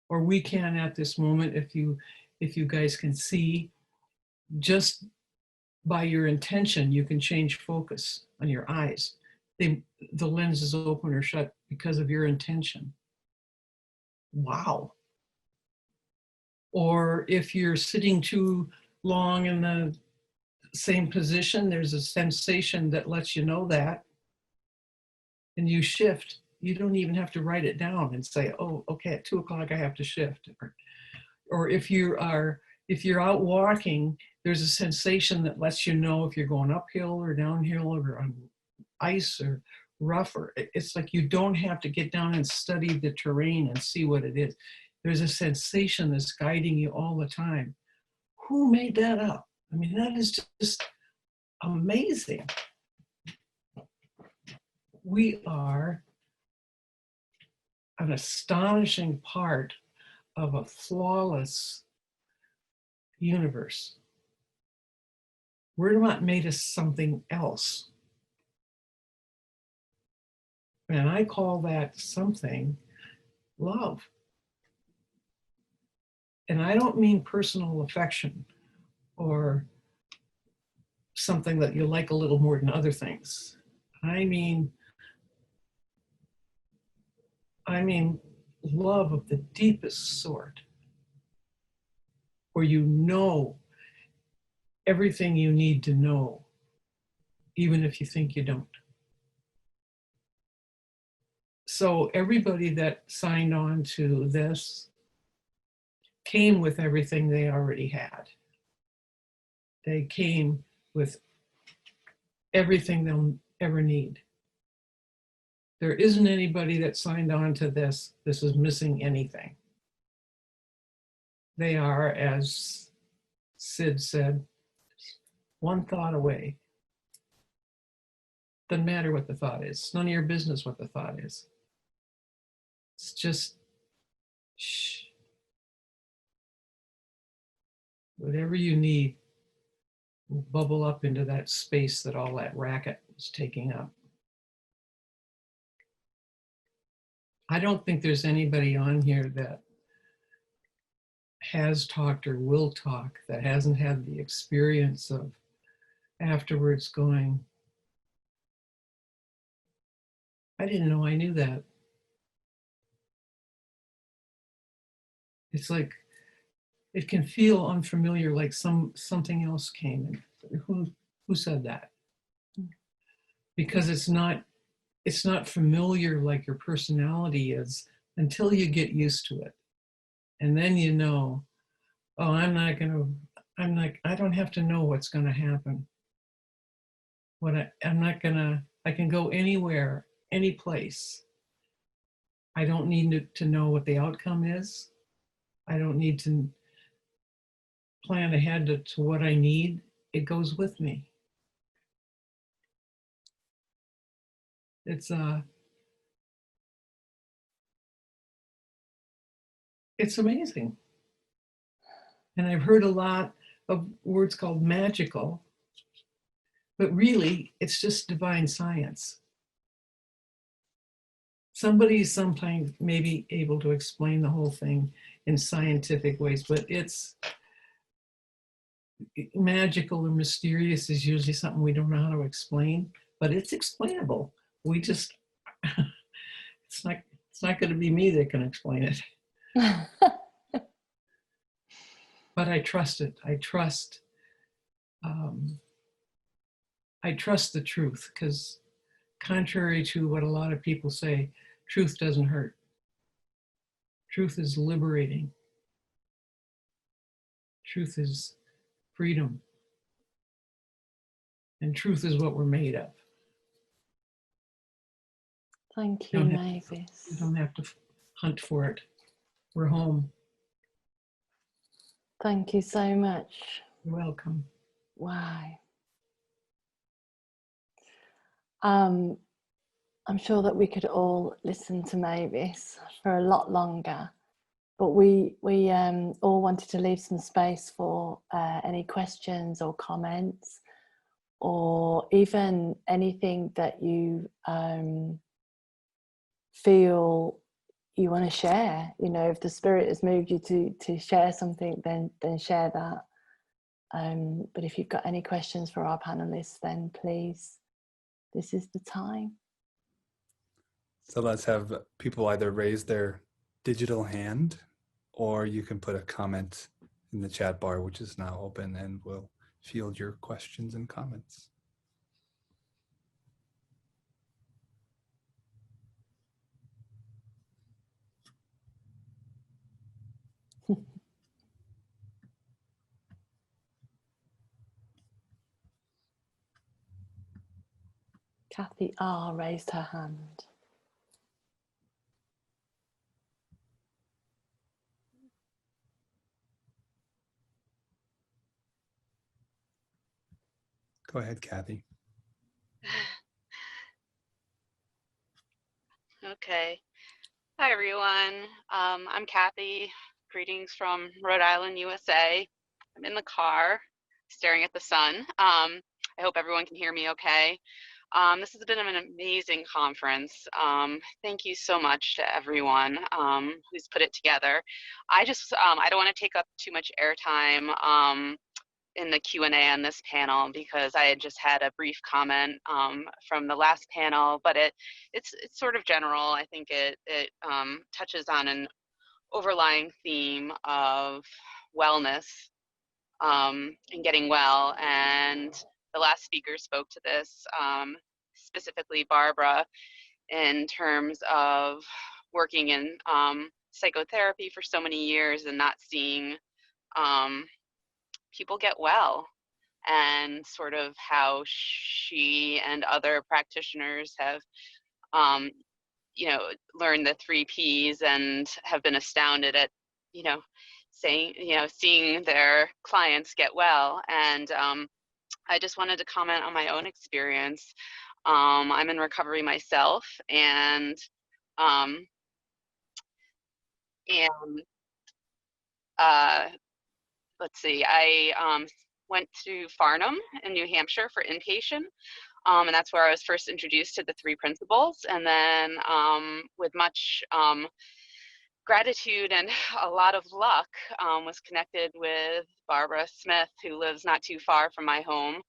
Or we can at this moment, if you guys can see, just by your intention, you can change focus on your eyes. The lens is open or shut because of your intention. Wow. Or if you're sitting too long in the same position, there's a sensation that lets you know that. And you shift. You don't even have to write it down and say, oh, okay, at 2 o'clock I have to shift. Or if you're out walking, there's a sensation that lets you know if you're going uphill or downhill or on ice or rough. Or it's like you don't have to get down and study the terrain and see what it is. There's a sensation that's guiding you all the time. Who made that up? I mean, that is just amazing. We are an astonishing part of a flawless universe. We're not made of something else. And I call that something love. And I don't mean personal affection or something that you like a little more than other things. I mean love of the deepest sort, where you know everything you need to know, even if you think you don't. So everybody that signed on to this came with everything they already had. They came with everything they'll ever need. There isn't anybody that signed on to this is missing anything. They are, as Sid said, one thought away. Doesn't matter what the thought is. It's none of your business what the thought is. It's just, shh. Whatever you need will bubble up into that space that all that racket is taking up. I don't think there's anybody on here that has talked or will talk that hasn't had the experience of afterwards going, I didn't know I knew that. It's like, it can feel unfamiliar, like something else came in. Who said that? Because it's not familiar like your personality is until you get used to it. And then you know, oh, I don't have to know what's gonna happen. I can go anywhere, any place. I don't need to know what the outcome is. I don't need to plan ahead to what I need. It goes with me. It's amazing. And I've heard a lot of words called magical, but really it's just divine science. Somebody's sometimes maybe able to explain the whole thing in scientific ways, but it's magical or mysterious is usually something we don't know how to explain, but it's explainable. We just, it's not going to be me that can explain it. But I trust it. I trust the truth, because contrary to what a lot of people say, truth doesn't hurt. Truth is liberating. Truth is freedom. And truth is what we're made of. Thank you, Mavis. You don't have to hunt for it. We're home. Thank you so much. You're welcome. Wow. I'm sure that we could all listen to Mavis for a lot longer, but we all wanted to leave some space for any questions or comments, or even anything that you feel you want to share. You know, if the spirit has moved you to share something, then share that. But if you've got any questions for our panelists, then please, this is the time. So let's have people either raise their digital hand, or you can put a comment in the chat bar, which is now open, and we'll field your questions and comments. Kathy R raised her hand. Go ahead, Kathy. Okay. Hi, everyone. I'm Kathy. Greetings from Rhode Island, USA. I'm in the car staring at the sun. I hope everyone can hear me okay. This has been an amazing conference. Thank you so much to everyone who's put it together. I don't want to take up too much airtime in the Q&A on this panel because I had just had a brief comment from the last panel, but it's sort of general. I think it touches on an overlying theme of wellness and getting well, and the last speaker spoke to this, specifically Barbara, in terms of working in psychotherapy for so many years and not seeing people get well, and sort of how she and other practitioners have learned the 3 Ps and have been astounded at seeing their clients get well. And I just wanted to comment on my own experience. I'm in recovery myself, and let's see, I went to Farnham in New Hampshire for inpatient, and that's where I was first introduced to the 3 principles. And then with much gratitude and a lot of luck, was connected with Barbara Smith, who lives not too far from my home,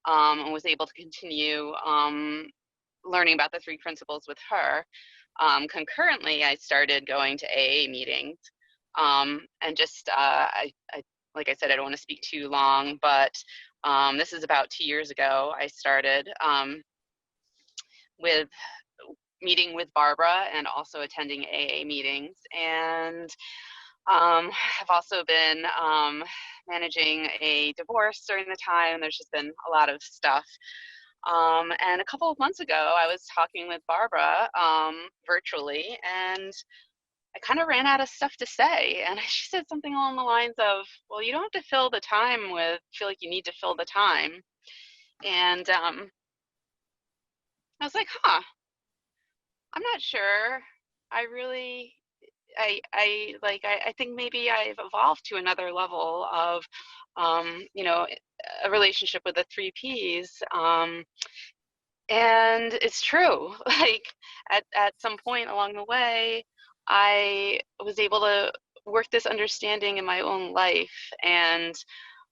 and was able to continue learning about the 3 principles with her. Concurrently, I started going to AA meetings, and just like I said, I don't want to speak too long, but this is about 2 years ago. I started with meeting with Barbara and also attending AA meetings, and I've also been managing a divorce during the time. There's just been a lot of stuff. And a couple of months ago, I was talking with Barbara virtually, and I kind of ran out of stuff to say. And she said something along the lines of, well, you don't have to feel like you need to fill the time. And I was like, I'm not sure. I think maybe I've evolved to another level of, a relationship with the 3 Ps. And it's true. Like at some point along the way, I was able to work this understanding in my own life, and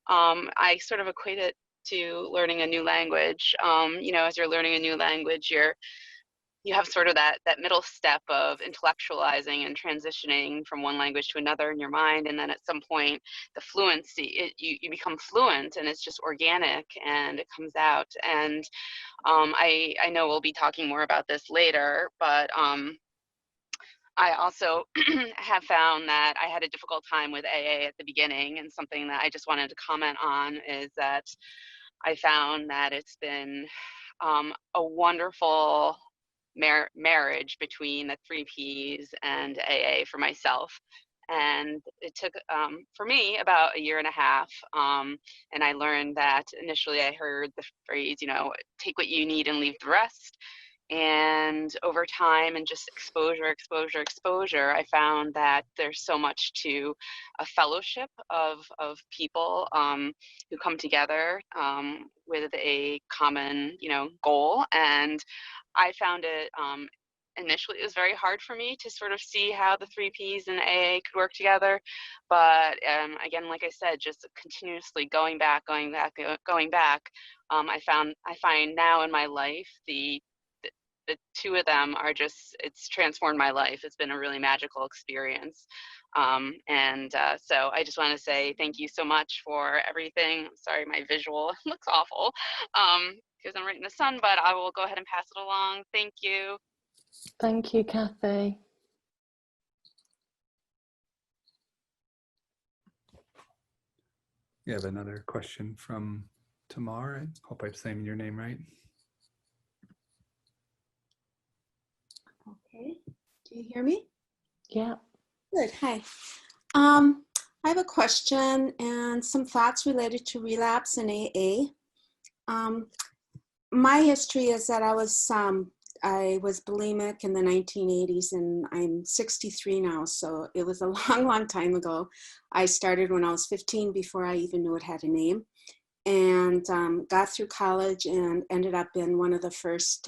I sort of equate it to learning a new language. As you're learning a new language, you have sort of that middle step of intellectualizing and transitioning from one language to another in your mind, and then at some point the fluency, you become fluent, and it's just organic and it comes out. And I know we'll be talking more about this later, but I also have found that I had a difficult time with AA at the beginning, and something that I just wanted to comment on is that I found that it's been a wonderful marriage between the 3 Ps and AA for myself. And it took, for me, about 1.5 years. And I learned that initially I heard the phrase, take what you need and leave the rest. And over time and just exposure, I found that there's so much to a fellowship of people who come together with a common, goal. And I found it, initially, it was very hard for me to sort of see how the 3 Ps and AA could work together. But again, like I said, just continuously going back, I find now in my life, the 2 of them are just, it's transformed my life. It's been a really magical experience. So I just want to say thank you so much for everything. Sorry, my visual looks awful because I'm right in the sun, but I will go ahead and pass it along. Thank you. Thank you, Kathy. We have another question from Tamar. I hope I'm saying your name right. Okay, do you hear me? Yeah. Good, hi. I have a question and some thoughts related to relapse and AA. My history is that I was I was bulimic in the 1980s, and I'm 63 now, so it was a long, long time ago. I started when I was 15 before I even knew it had a name, and got through college and ended up in one of the first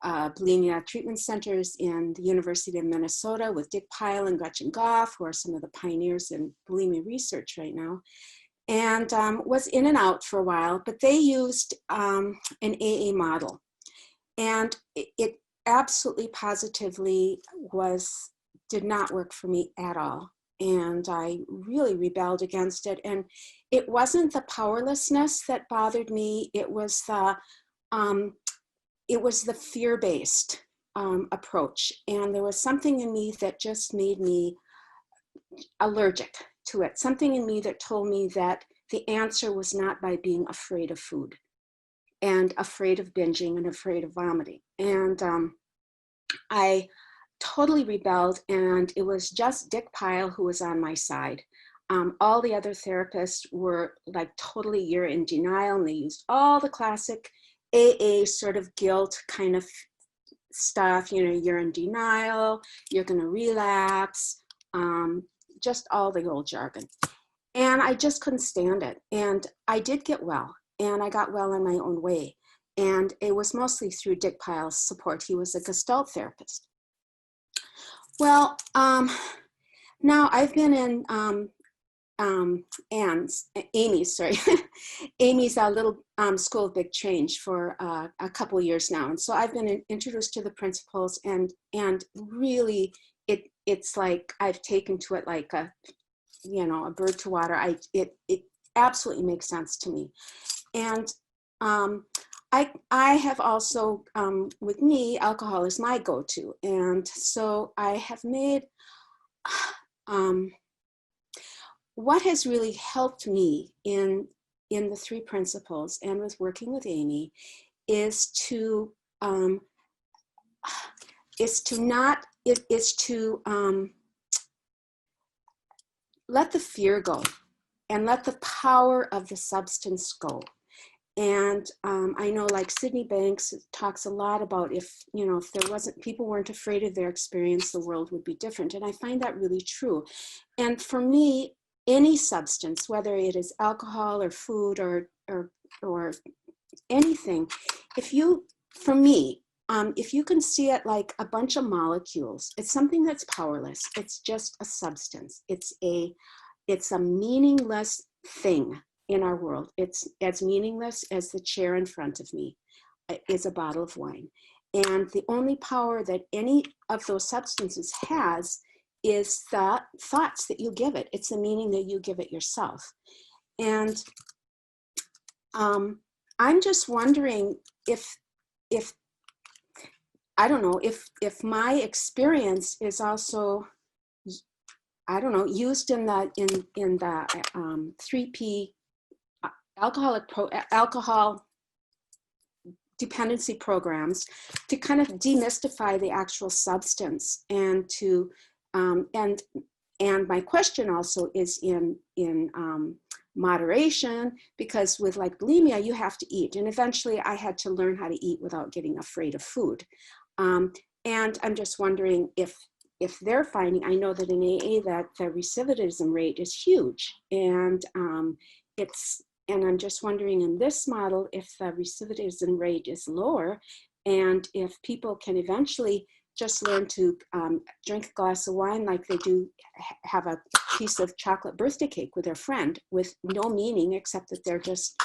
bulimia treatment centers in the University of Minnesota with Dick Pyle and Gretchen Goff, who are some of the pioneers in bulimia research right now. And was in and out for a while, but they used an AA model. And it absolutely positively did not work for me at all. And I really rebelled against it. And it wasn't the powerlessness that bothered me. It was the fear-based approach. And there was something in me that just made me allergic to it. Something in me that told me that the answer was not by being afraid of food and afraid of binging and afraid of vomiting. And I totally rebelled, and it was just Dick Pyle who was on my side. All the other therapists were like totally, you're in denial, and they used all the classic AA sort of guilt kind of stuff, you know, you're in denial, you're gonna relapse, just all the old jargon. And I just couldn't stand it. And I did get well, and I got well in my own way. And it was mostly through Dick Pyle's support. He was a Gestalt therapist. Well, now I've been in Amy's little School of Big Change for a couple years now. And so I've been introduced to the principles, and really it's like I've taken to it like a bird to water. It absolutely makes sense to me. And I have also, with me, alcohol is my go-to. And so I have made, what has really helped me in the three principles and with working with Amy is to let the fear go and let the power of the substance go. And I know, like Sydney Banks talks a lot about if people weren't afraid of their experience, the world would be different. And I find that really true. And for me, any substance, whether it is alcohol or food or anything, if you can see it like a bunch of molecules, it's something that's powerless. It's just a substance. It's a meaningless thing in our world. It's as meaningless as the chair in front of me is a bottle of wine. And the only power that any of those substances has is the thoughts that you give it. It's the meaning that you give it yourself. And I'm just wondering if I don't know, if my experience is also, I don't know, used in the 3P alcohol dependency programs to kind of demystify the actual substance, and to and my question also is in moderation, because with like bulimia you have to eat, and eventually I had to learn how to eat without getting afraid of food. And I'm just wondering if they're finding, I know that in AA that the recidivism rate is huge, and and I'm just wondering in this model if the recidivism rate is lower, and if people can eventually just learn to drink a glass of wine like they do have a piece of chocolate birthday cake with their friend, with no meaning except that they're just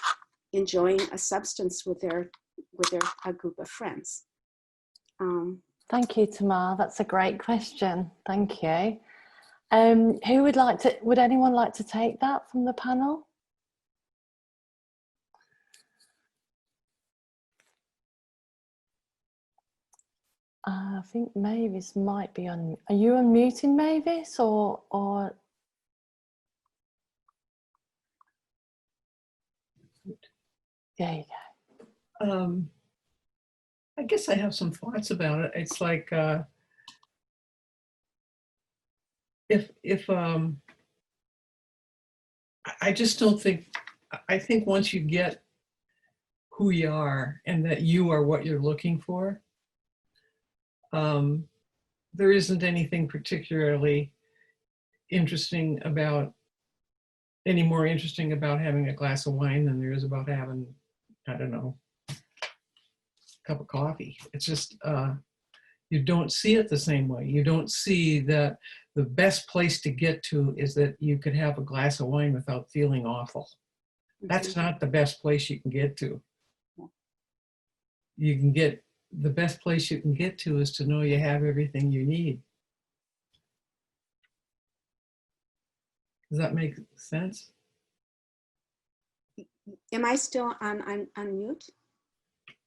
enjoying a substance with a group of friends. Thank you, Tamar. That's a great question. Thank you. Would anyone like to take that from the panel? I think Mavis might be on. Are you unmuting, Mavis, or? There you go. I guess I have some thoughts about it. It's like if I just don't think, I think once you get who you are and that you are what you're looking for, there isn't anything particularly interesting about, any more interesting about having a glass of wine than there is about having, I don't know, a cup of coffee. It's just, you don't see it the same way. You don't see that the best place to get to is that you could have a glass of wine without feeling awful. That's not the best place you can get to. You can get, the best place you can get to is to know you have everything you need. Does that make sense? Am I still on mute?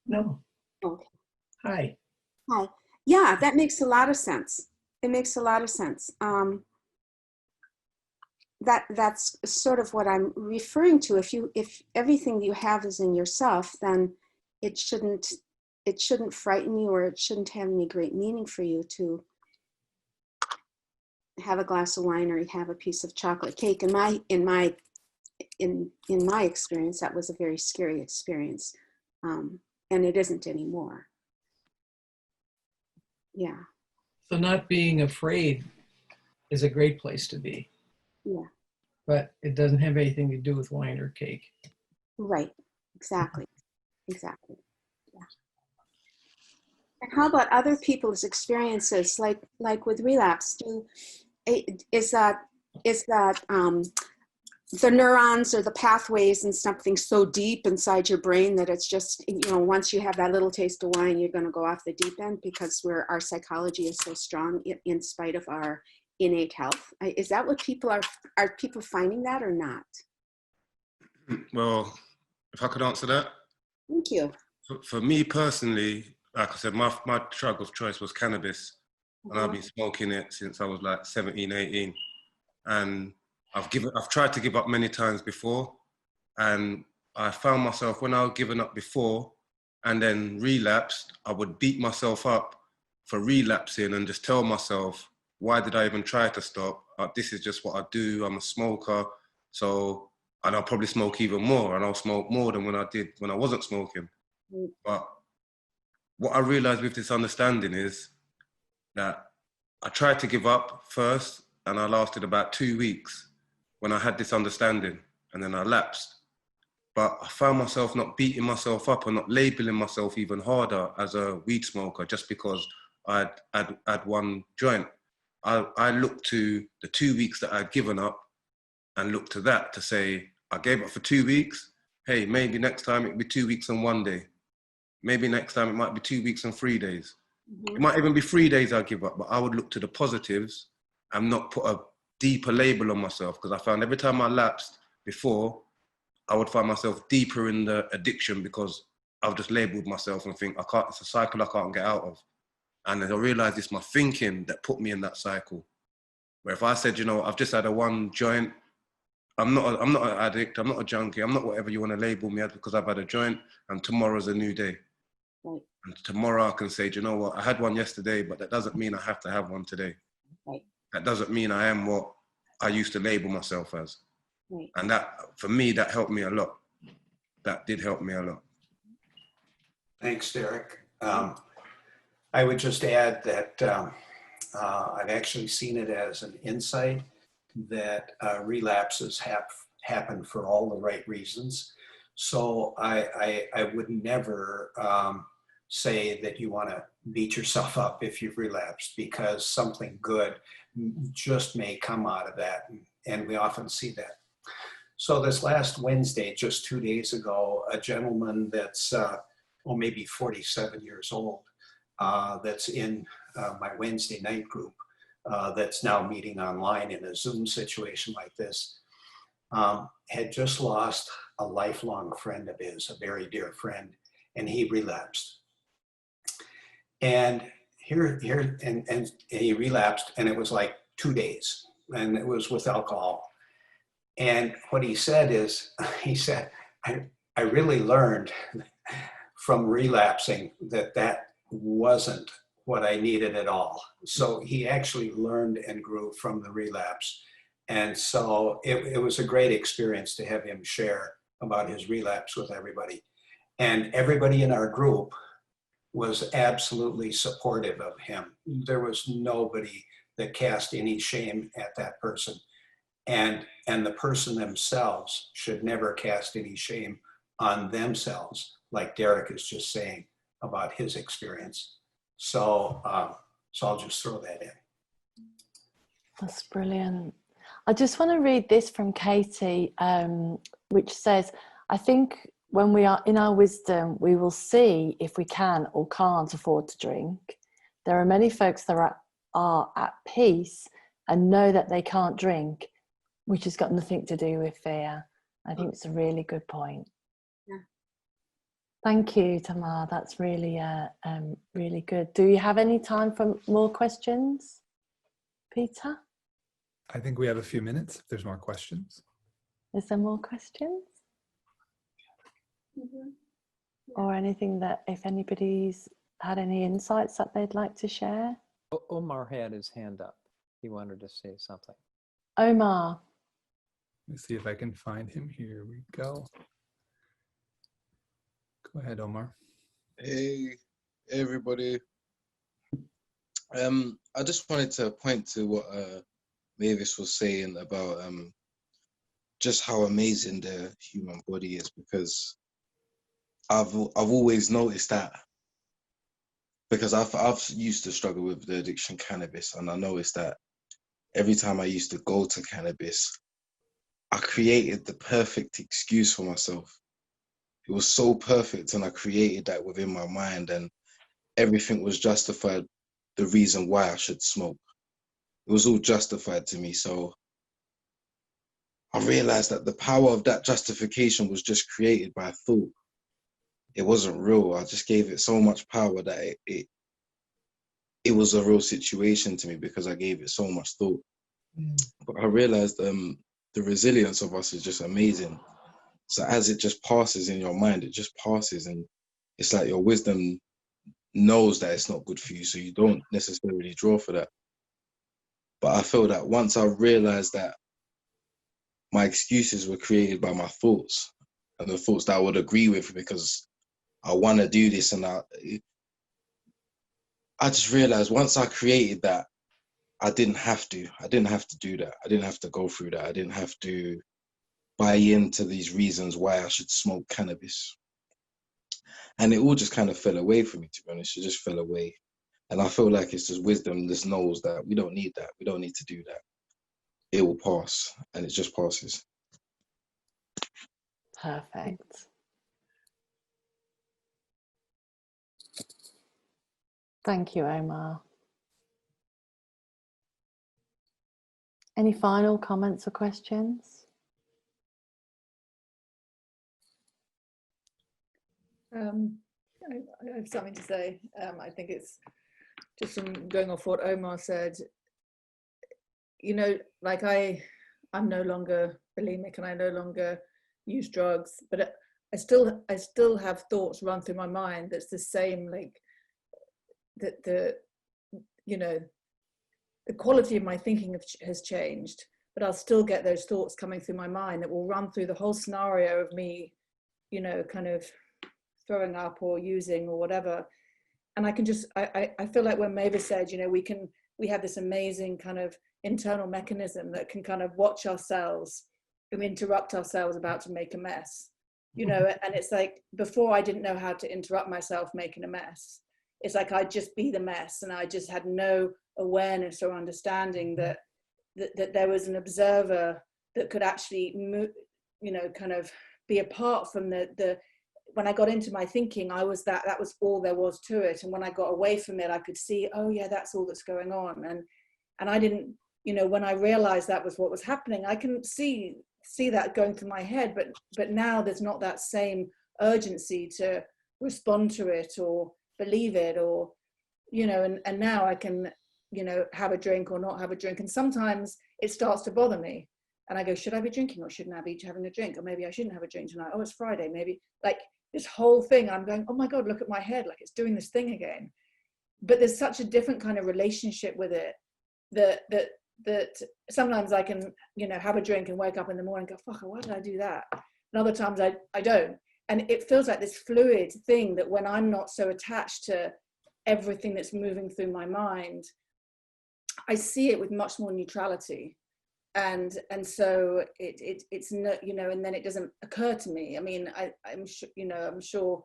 No. Okay. Hi. Hi. Yeah, that makes a lot of sense. It makes a lot of sense. That's sort of what I'm referring to. If everything you have is in yourself, then it shouldn't frighten you, or it shouldn't have any great meaning for you to have a glass of wine or have a piece of chocolate cake. In my experience, that was a very scary experience, and it isn't anymore. Yeah. So not being afraid is a great place to be. Yeah. But it doesn't have anything to do with wine or cake. Right. Exactly. Exactly. Yeah. And how about other people's experiences, like with relapse? Is that the neurons or the pathways and something so deep inside your brain that it's just, once you have that little taste of wine, you're going to go off the deep end because our psychology is so strong in spite of our innate health? Is that what people are people finding that or not? Well, if I could answer that. Thank you. For me personally, like I said, my drug of choice was cannabis. And I've been smoking it since I was like 17, 18. And I've tried to give up many times before. And I found myself, when I was giving up before and then relapsed, I would beat myself up for relapsing and just tell myself, why did I even try to stop? This is just what I do. I'm a smoker. And I'll probably smoke even more, and I'll smoke more than when I did when I wasn't smoking. But what I realized with this understanding is that I tried to give up first, and I lasted about 2 weeks when I had this understanding, and then I lapsed. But I found myself not beating myself up and not labeling myself even harder as a weed smoker just because I'd had one joint. I looked to the 2 weeks that I'd given up and looked to that to say, I gave up for 2 weeks. Hey, maybe next time it'll be 2 weeks and 1 day. Maybe next time it might be 2 weeks and 3 days. It might even be 3 days I give up, but I would look to the positives and not put a deeper label on myself, because I found every time I lapsed before, I would find myself deeper in the addiction because I've just labeled myself and think, it's a cycle I can't get out of. And then I realized it's my thinking that put me in that cycle. Where if I said, I've just had a one joint, I'm not an addict, I'm not a junkie, I'm not whatever you want to label me as because I've had a joint, and tomorrow's a new day. Right. And tomorrow I can say, do you know what, I had one yesterday, but that doesn't mean I have to have one today. Right. That doesn't mean I am what I used to label myself as. Right. And that, for me, that helped me a lot. That did help me a lot. Thanks, Derek. I would just add that I've actually seen it as an insight that relapses happen for all the right reasons. So I would never say that you want to beat yourself up if you've relapsed, because something good just may come out of that. And we often see that. So this last Wednesday, just 2 days ago, a gentleman that's maybe 47 years old, that's in my Wednesday night group, that's now meeting online in a Zoom situation like this, had just lost a lifelong friend of his, a very dear friend, and he relapsed. And and he relapsed, and it was like 2 days, and it was with alcohol. And what he said is, I really learned from relapsing that wasn't what I needed at all. So he actually learned and grew from the relapse. And so it was a great experience to have him share about his relapse with everybody. And everybody in our group was absolutely supportive of him. There was nobody that cast any shame at that person. And the person themselves should never cast any shame on themselves, like Derek is just saying about his experience. So, so I'll just throw that in. That's brilliant. I just want to read this from Katie, which says, I think when we are in our wisdom, we will see if we can or can't afford to drink. There are many folks that are at peace and know that they can't drink, which has got nothing to do with fear. I think it's a really good point. Yeah. Thank you, Tamar. That's really, really good. Do you have any time for more questions, Peter? I think we have a few minutes if there's more questions. Is there more questions? Mhm. Or anything that, if anybody's had any insights that they'd like to share? Omar had his hand up. He wanted to say something. Omar. Let me see if I can find him. Here we go. Go ahead, Omar. Hey, everybody. I just wanted to point to what Mavis was saying about just how amazing the human body is, because I've always noticed that, because I've used to struggle with the addiction cannabis, and I noticed that every time I used to go to cannabis, I created the perfect excuse for myself. It was so perfect, and I created that within my mind, and everything was justified, the reason why I should smoke. It was all justified to me. So I realized that the power of that justification was just created by thought. It wasn't real. I just gave it so much power that it was a real situation to me because I gave it so much thought. But I realized the resilience of us is just amazing. So as it just passes in your mind, it just passes, and it's like your wisdom knows that it's not good for you, so you don't necessarily draw for that. But I feel that once I realized that my excuses were created by my thoughts, and the thoughts that I would agree with because I want to do this, and I just realized once I created that, I didn't have to do that. I didn't have to go through that. I didn't have to buy into these reasons why I should smoke cannabis. And it all just kind of fell away from me, to be honest. It just fell away. And I feel like it's just wisdom just knows that we don't need that. We don't need to do that. It will pass, and it just passes. Perfect. Thank you, Omar. Any final comments or questions? I have something to say. I think it's just from going off what Omar said. You know, like I'm no longer bulimic and I no longer use drugs, but I still have thoughts run through my mind that's the same, like that the quality of my thinking has changed, but I'll still get those thoughts coming through my mind that will run through the whole scenario of me, kind of throwing up or using or whatever. And I can just, I feel like when Mavis said, we have this amazing kind of internal mechanism that can kind of watch ourselves and interrupt ourselves about to make a mess, and it's like, before I didn't know how to interrupt myself making a mess. It's like I'd just be the mess, and I just had no awareness or understanding that there was an observer that could actually kind of be apart from the when I got into my thinking, I was that was all there was to it. And when I got away from it, I could see, oh yeah, that's all that's going on. And I didn't, when I realized that was what was happening, I can see that going through my head, but now there's not that same urgency to respond to it or believe it, or and now I can have a drink or not have a drink. And sometimes it starts to bother me, and I go, should I be drinking or shouldn't I be having a drink? Or maybe I shouldn't have a drink tonight. Oh, it's Friday. Maybe, like, this whole thing, I'm going, oh my God, look at my head, like it's doing this thing again. But there's such a different kind of relationship with it that sometimes I can have a drink and wake up in the morning and go, fuck, why did I do that? And other times I don't. and it feels like this fluid thing that when I'm not so attached to everything that's moving through my mind, I see it with much more neutrality. And so it's not, you know, and then it doesn't occur to me. I mean, I'm sure, you know, I'm sure,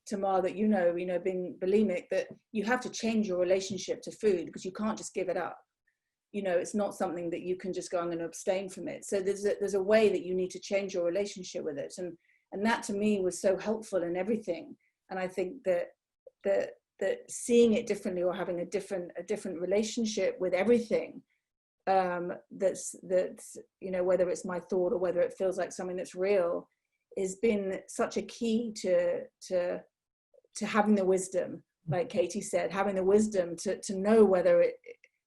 Tamar, that you know, being bulimic, that you have to change your relationship to food, because you can't just give it up. You know, it's not something that you can just go, I'm going to abstain from it. So there's a way that you need to change your relationship with it. And that to me was so helpful in everything. And I think that seeing it differently, or having a different relationship with everything, that's you know, whether it's my thought or whether it feels like something that's real, has been such a key to having the wisdom, like Katie said, having the wisdom to know whether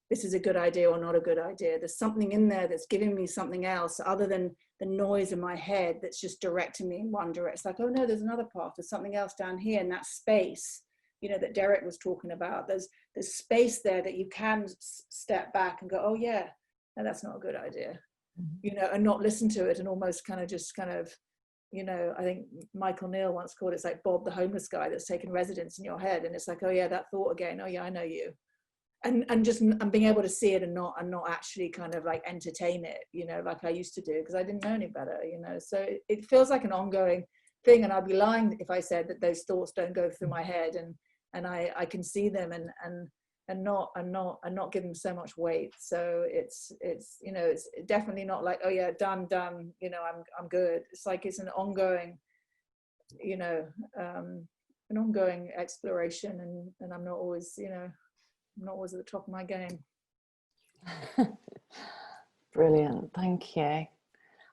this is a good idea or not a good idea. There's something in there that's giving me something else other than the noise in my head that's just directing me in one direction. It's like, oh no, there's another path, there's something else down here. And that space, you know, that Derek was talking about, there's space there that you can step back and go, oh yeah, no, that's not a good idea, you know, and not listen to it and almost kind of, you know, I think Michael Neal once called it, it's like Bob the homeless guy that's taken residence in your head. And it's like, oh yeah, that thought again, oh yeah, I know you. And just being able to see it and not actually kind of like entertain it, you know, like I used to do, because I didn't know any better, you know. So it feels like an ongoing thing, and I'd be lying if I said that those thoughts don't go through my head, and I can see them and not give them so much weight. So it's you know, it's definitely not like, oh yeah, done, you know, I'm good. It's like it's an ongoing, you know, an ongoing exploration, and I'm not always, you know, I'm not always at the top of my game. Brilliant, thank you.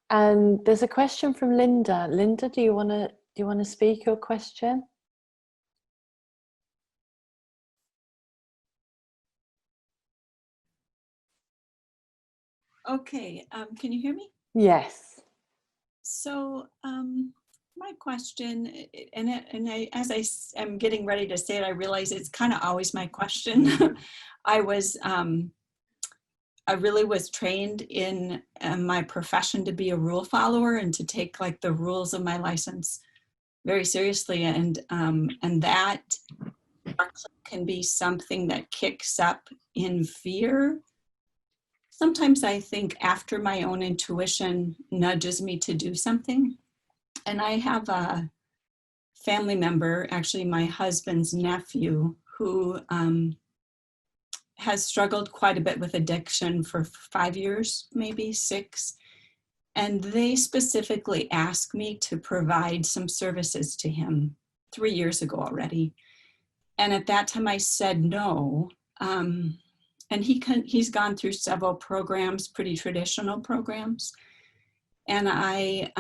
And there's a question from Linda. Linda, do you want to speak your question? Okay, can you hear me? Yes. So my question, as I am getting ready to say it, I realize it's kind of always my question. I really was trained in my profession to be a rule follower and to take like the rules of my license very seriously, and that can be something that kicks up in fear. Sometimes I think after my own intuition nudges me to do something. And I have a family member, actually my husband's nephew, who has struggled quite a bit with addiction for 5 years, maybe 6. And they specifically asked me to provide some services to him 3 years ago already. And at that time I said no. And he's gone through several programs, pretty traditional programs. And I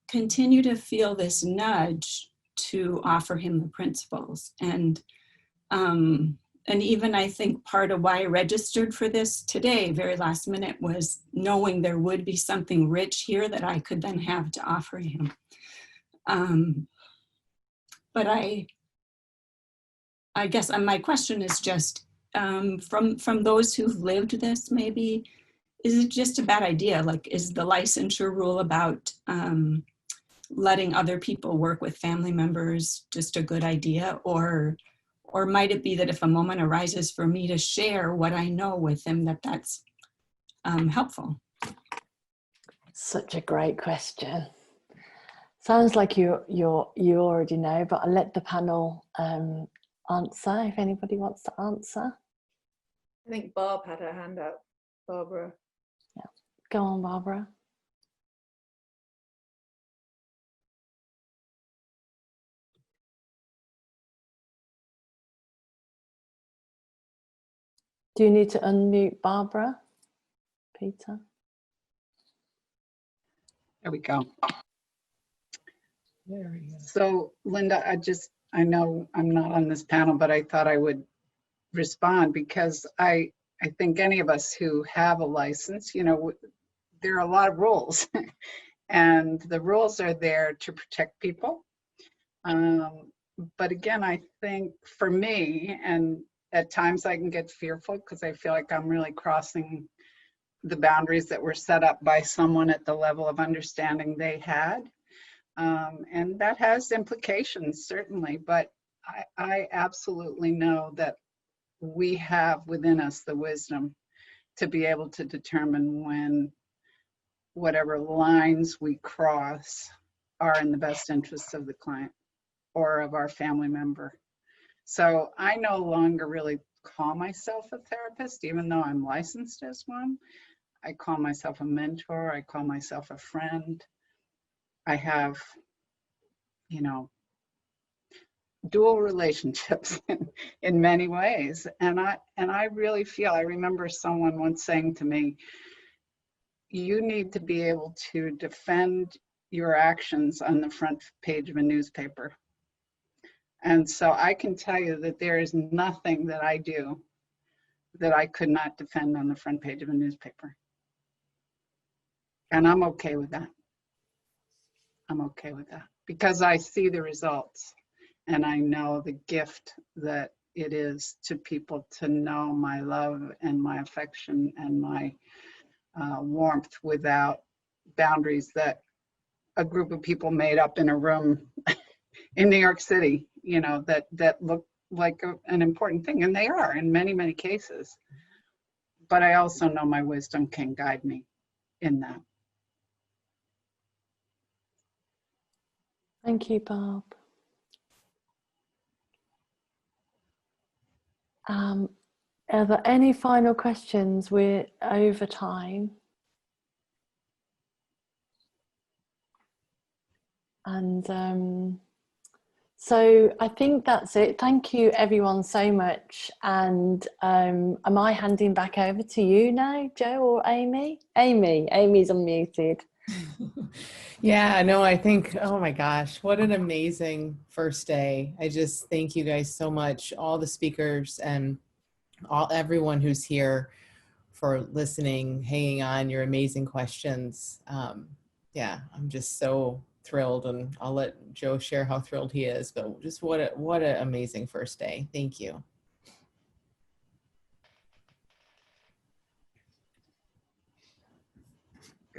continue to feel this nudge to offer him the principles. And even I think part of why I registered for this today, very last minute, was knowing there would be something rich here that I could then have to offer him. But I guess my question is just, from those who've lived this, maybe, is it just a bad idea? Like, is the licensure rule about letting other people work with family members just a good idea? Or might it be that if a moment arises for me to share what I know with them, that's helpful? Such a great question. Sounds like you already know, but I'll let the panel answer if anybody wants to answer. I think Barb had her hand up. Barbara. Yeah, go on, Barbara. Do you need to unmute Barbara, Peter? There we go. There we go. So Linda, I know I'm not on this panel, but I thought I would respond because I think any of us who have a license, you know, there are a lot of rules and the rules are there to protect people. But again, I think for me, and at times I can get fearful because I feel like I'm really crossing the boundaries that were set up by someone at the level of understanding they had. And that has implications, certainly, but I absolutely know that we have within us the wisdom to be able to determine when whatever lines we cross are in the best interests of the client or of our family member. So I no longer really call myself a therapist, even though I'm licensed as one. I call myself a mentor. I call myself a friend. I have, you know, dual relationships in many ways. And I really feel, I remember someone once saying to me, you need to be able to defend your actions on the front page of a newspaper. And so I can tell you that there is nothing that I do that I could not defend on the front page of a newspaper. And I'm okay with that. I'm okay with that because I see the results and I know the gift that it is to people to know my love and my affection and my warmth without boundaries that a group of people made up in a room in New York City, you know, that look like an important thing, and they are in many, many cases. But I also know my wisdom can guide me in that. Thank you, Barb. Are there any final questions? We're over time. And so I think that's it. Thank you everyone so much. And am I handing back over to you now, Joe or Amy? Amy's unmuted. Yeah, no, I think, oh my gosh, what an amazing first day. I just thank you guys so much, all the speakers and everyone who's here for listening, hanging on, your amazing questions. Yeah, I'm just so thrilled, and I'll let Joe share how thrilled he is, but just what an amazing first day. Thank you.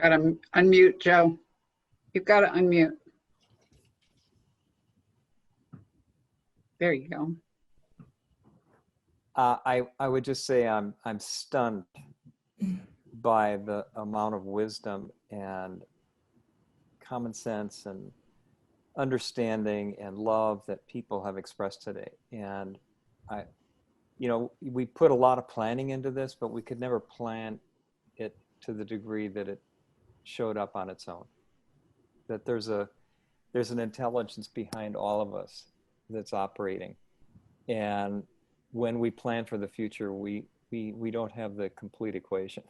Got to unmute, Joe. You've got to unmute. There you go. I would just say I'm stunned by the amount of wisdom and common sense and understanding and love that people have expressed today. And we put a lot of planning into this, but we could never plan it to the degree that it showed up on its own. That there's an intelligence behind all of us that's operating. And when we plan for the future, we don't have the complete equation.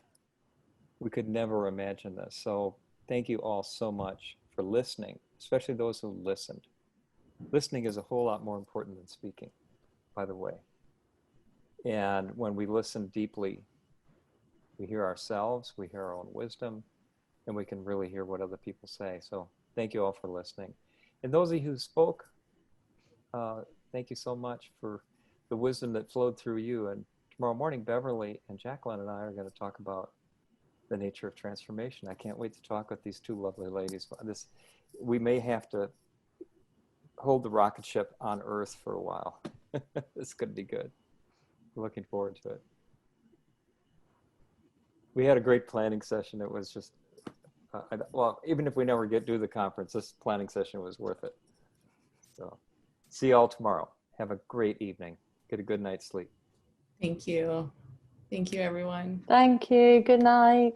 We could never imagine this. So thank you all so much for listening, especially those who listened. Listening is a whole lot more important than speaking, by the way. And when we listen deeply, we hear ourselves, we hear our own wisdom, and we can really hear what other people say. So thank you all for listening. And those of you who spoke, thank you so much for the wisdom that flowed through you. And tomorrow morning, Beverly and Jacqueline and I are going to talk about the nature of transformation. I can't wait to talk with these two lovely ladies. We may have to hold the rocket ship on Earth for a while. This could be good. Looking forward to it. We had a great planning session. It was just, well, even if we never do the conference, this planning session was worth it. So see you all tomorrow. Have a great evening. Get a good night's sleep. Thank you. Thank you, everyone. Thank you. Good night.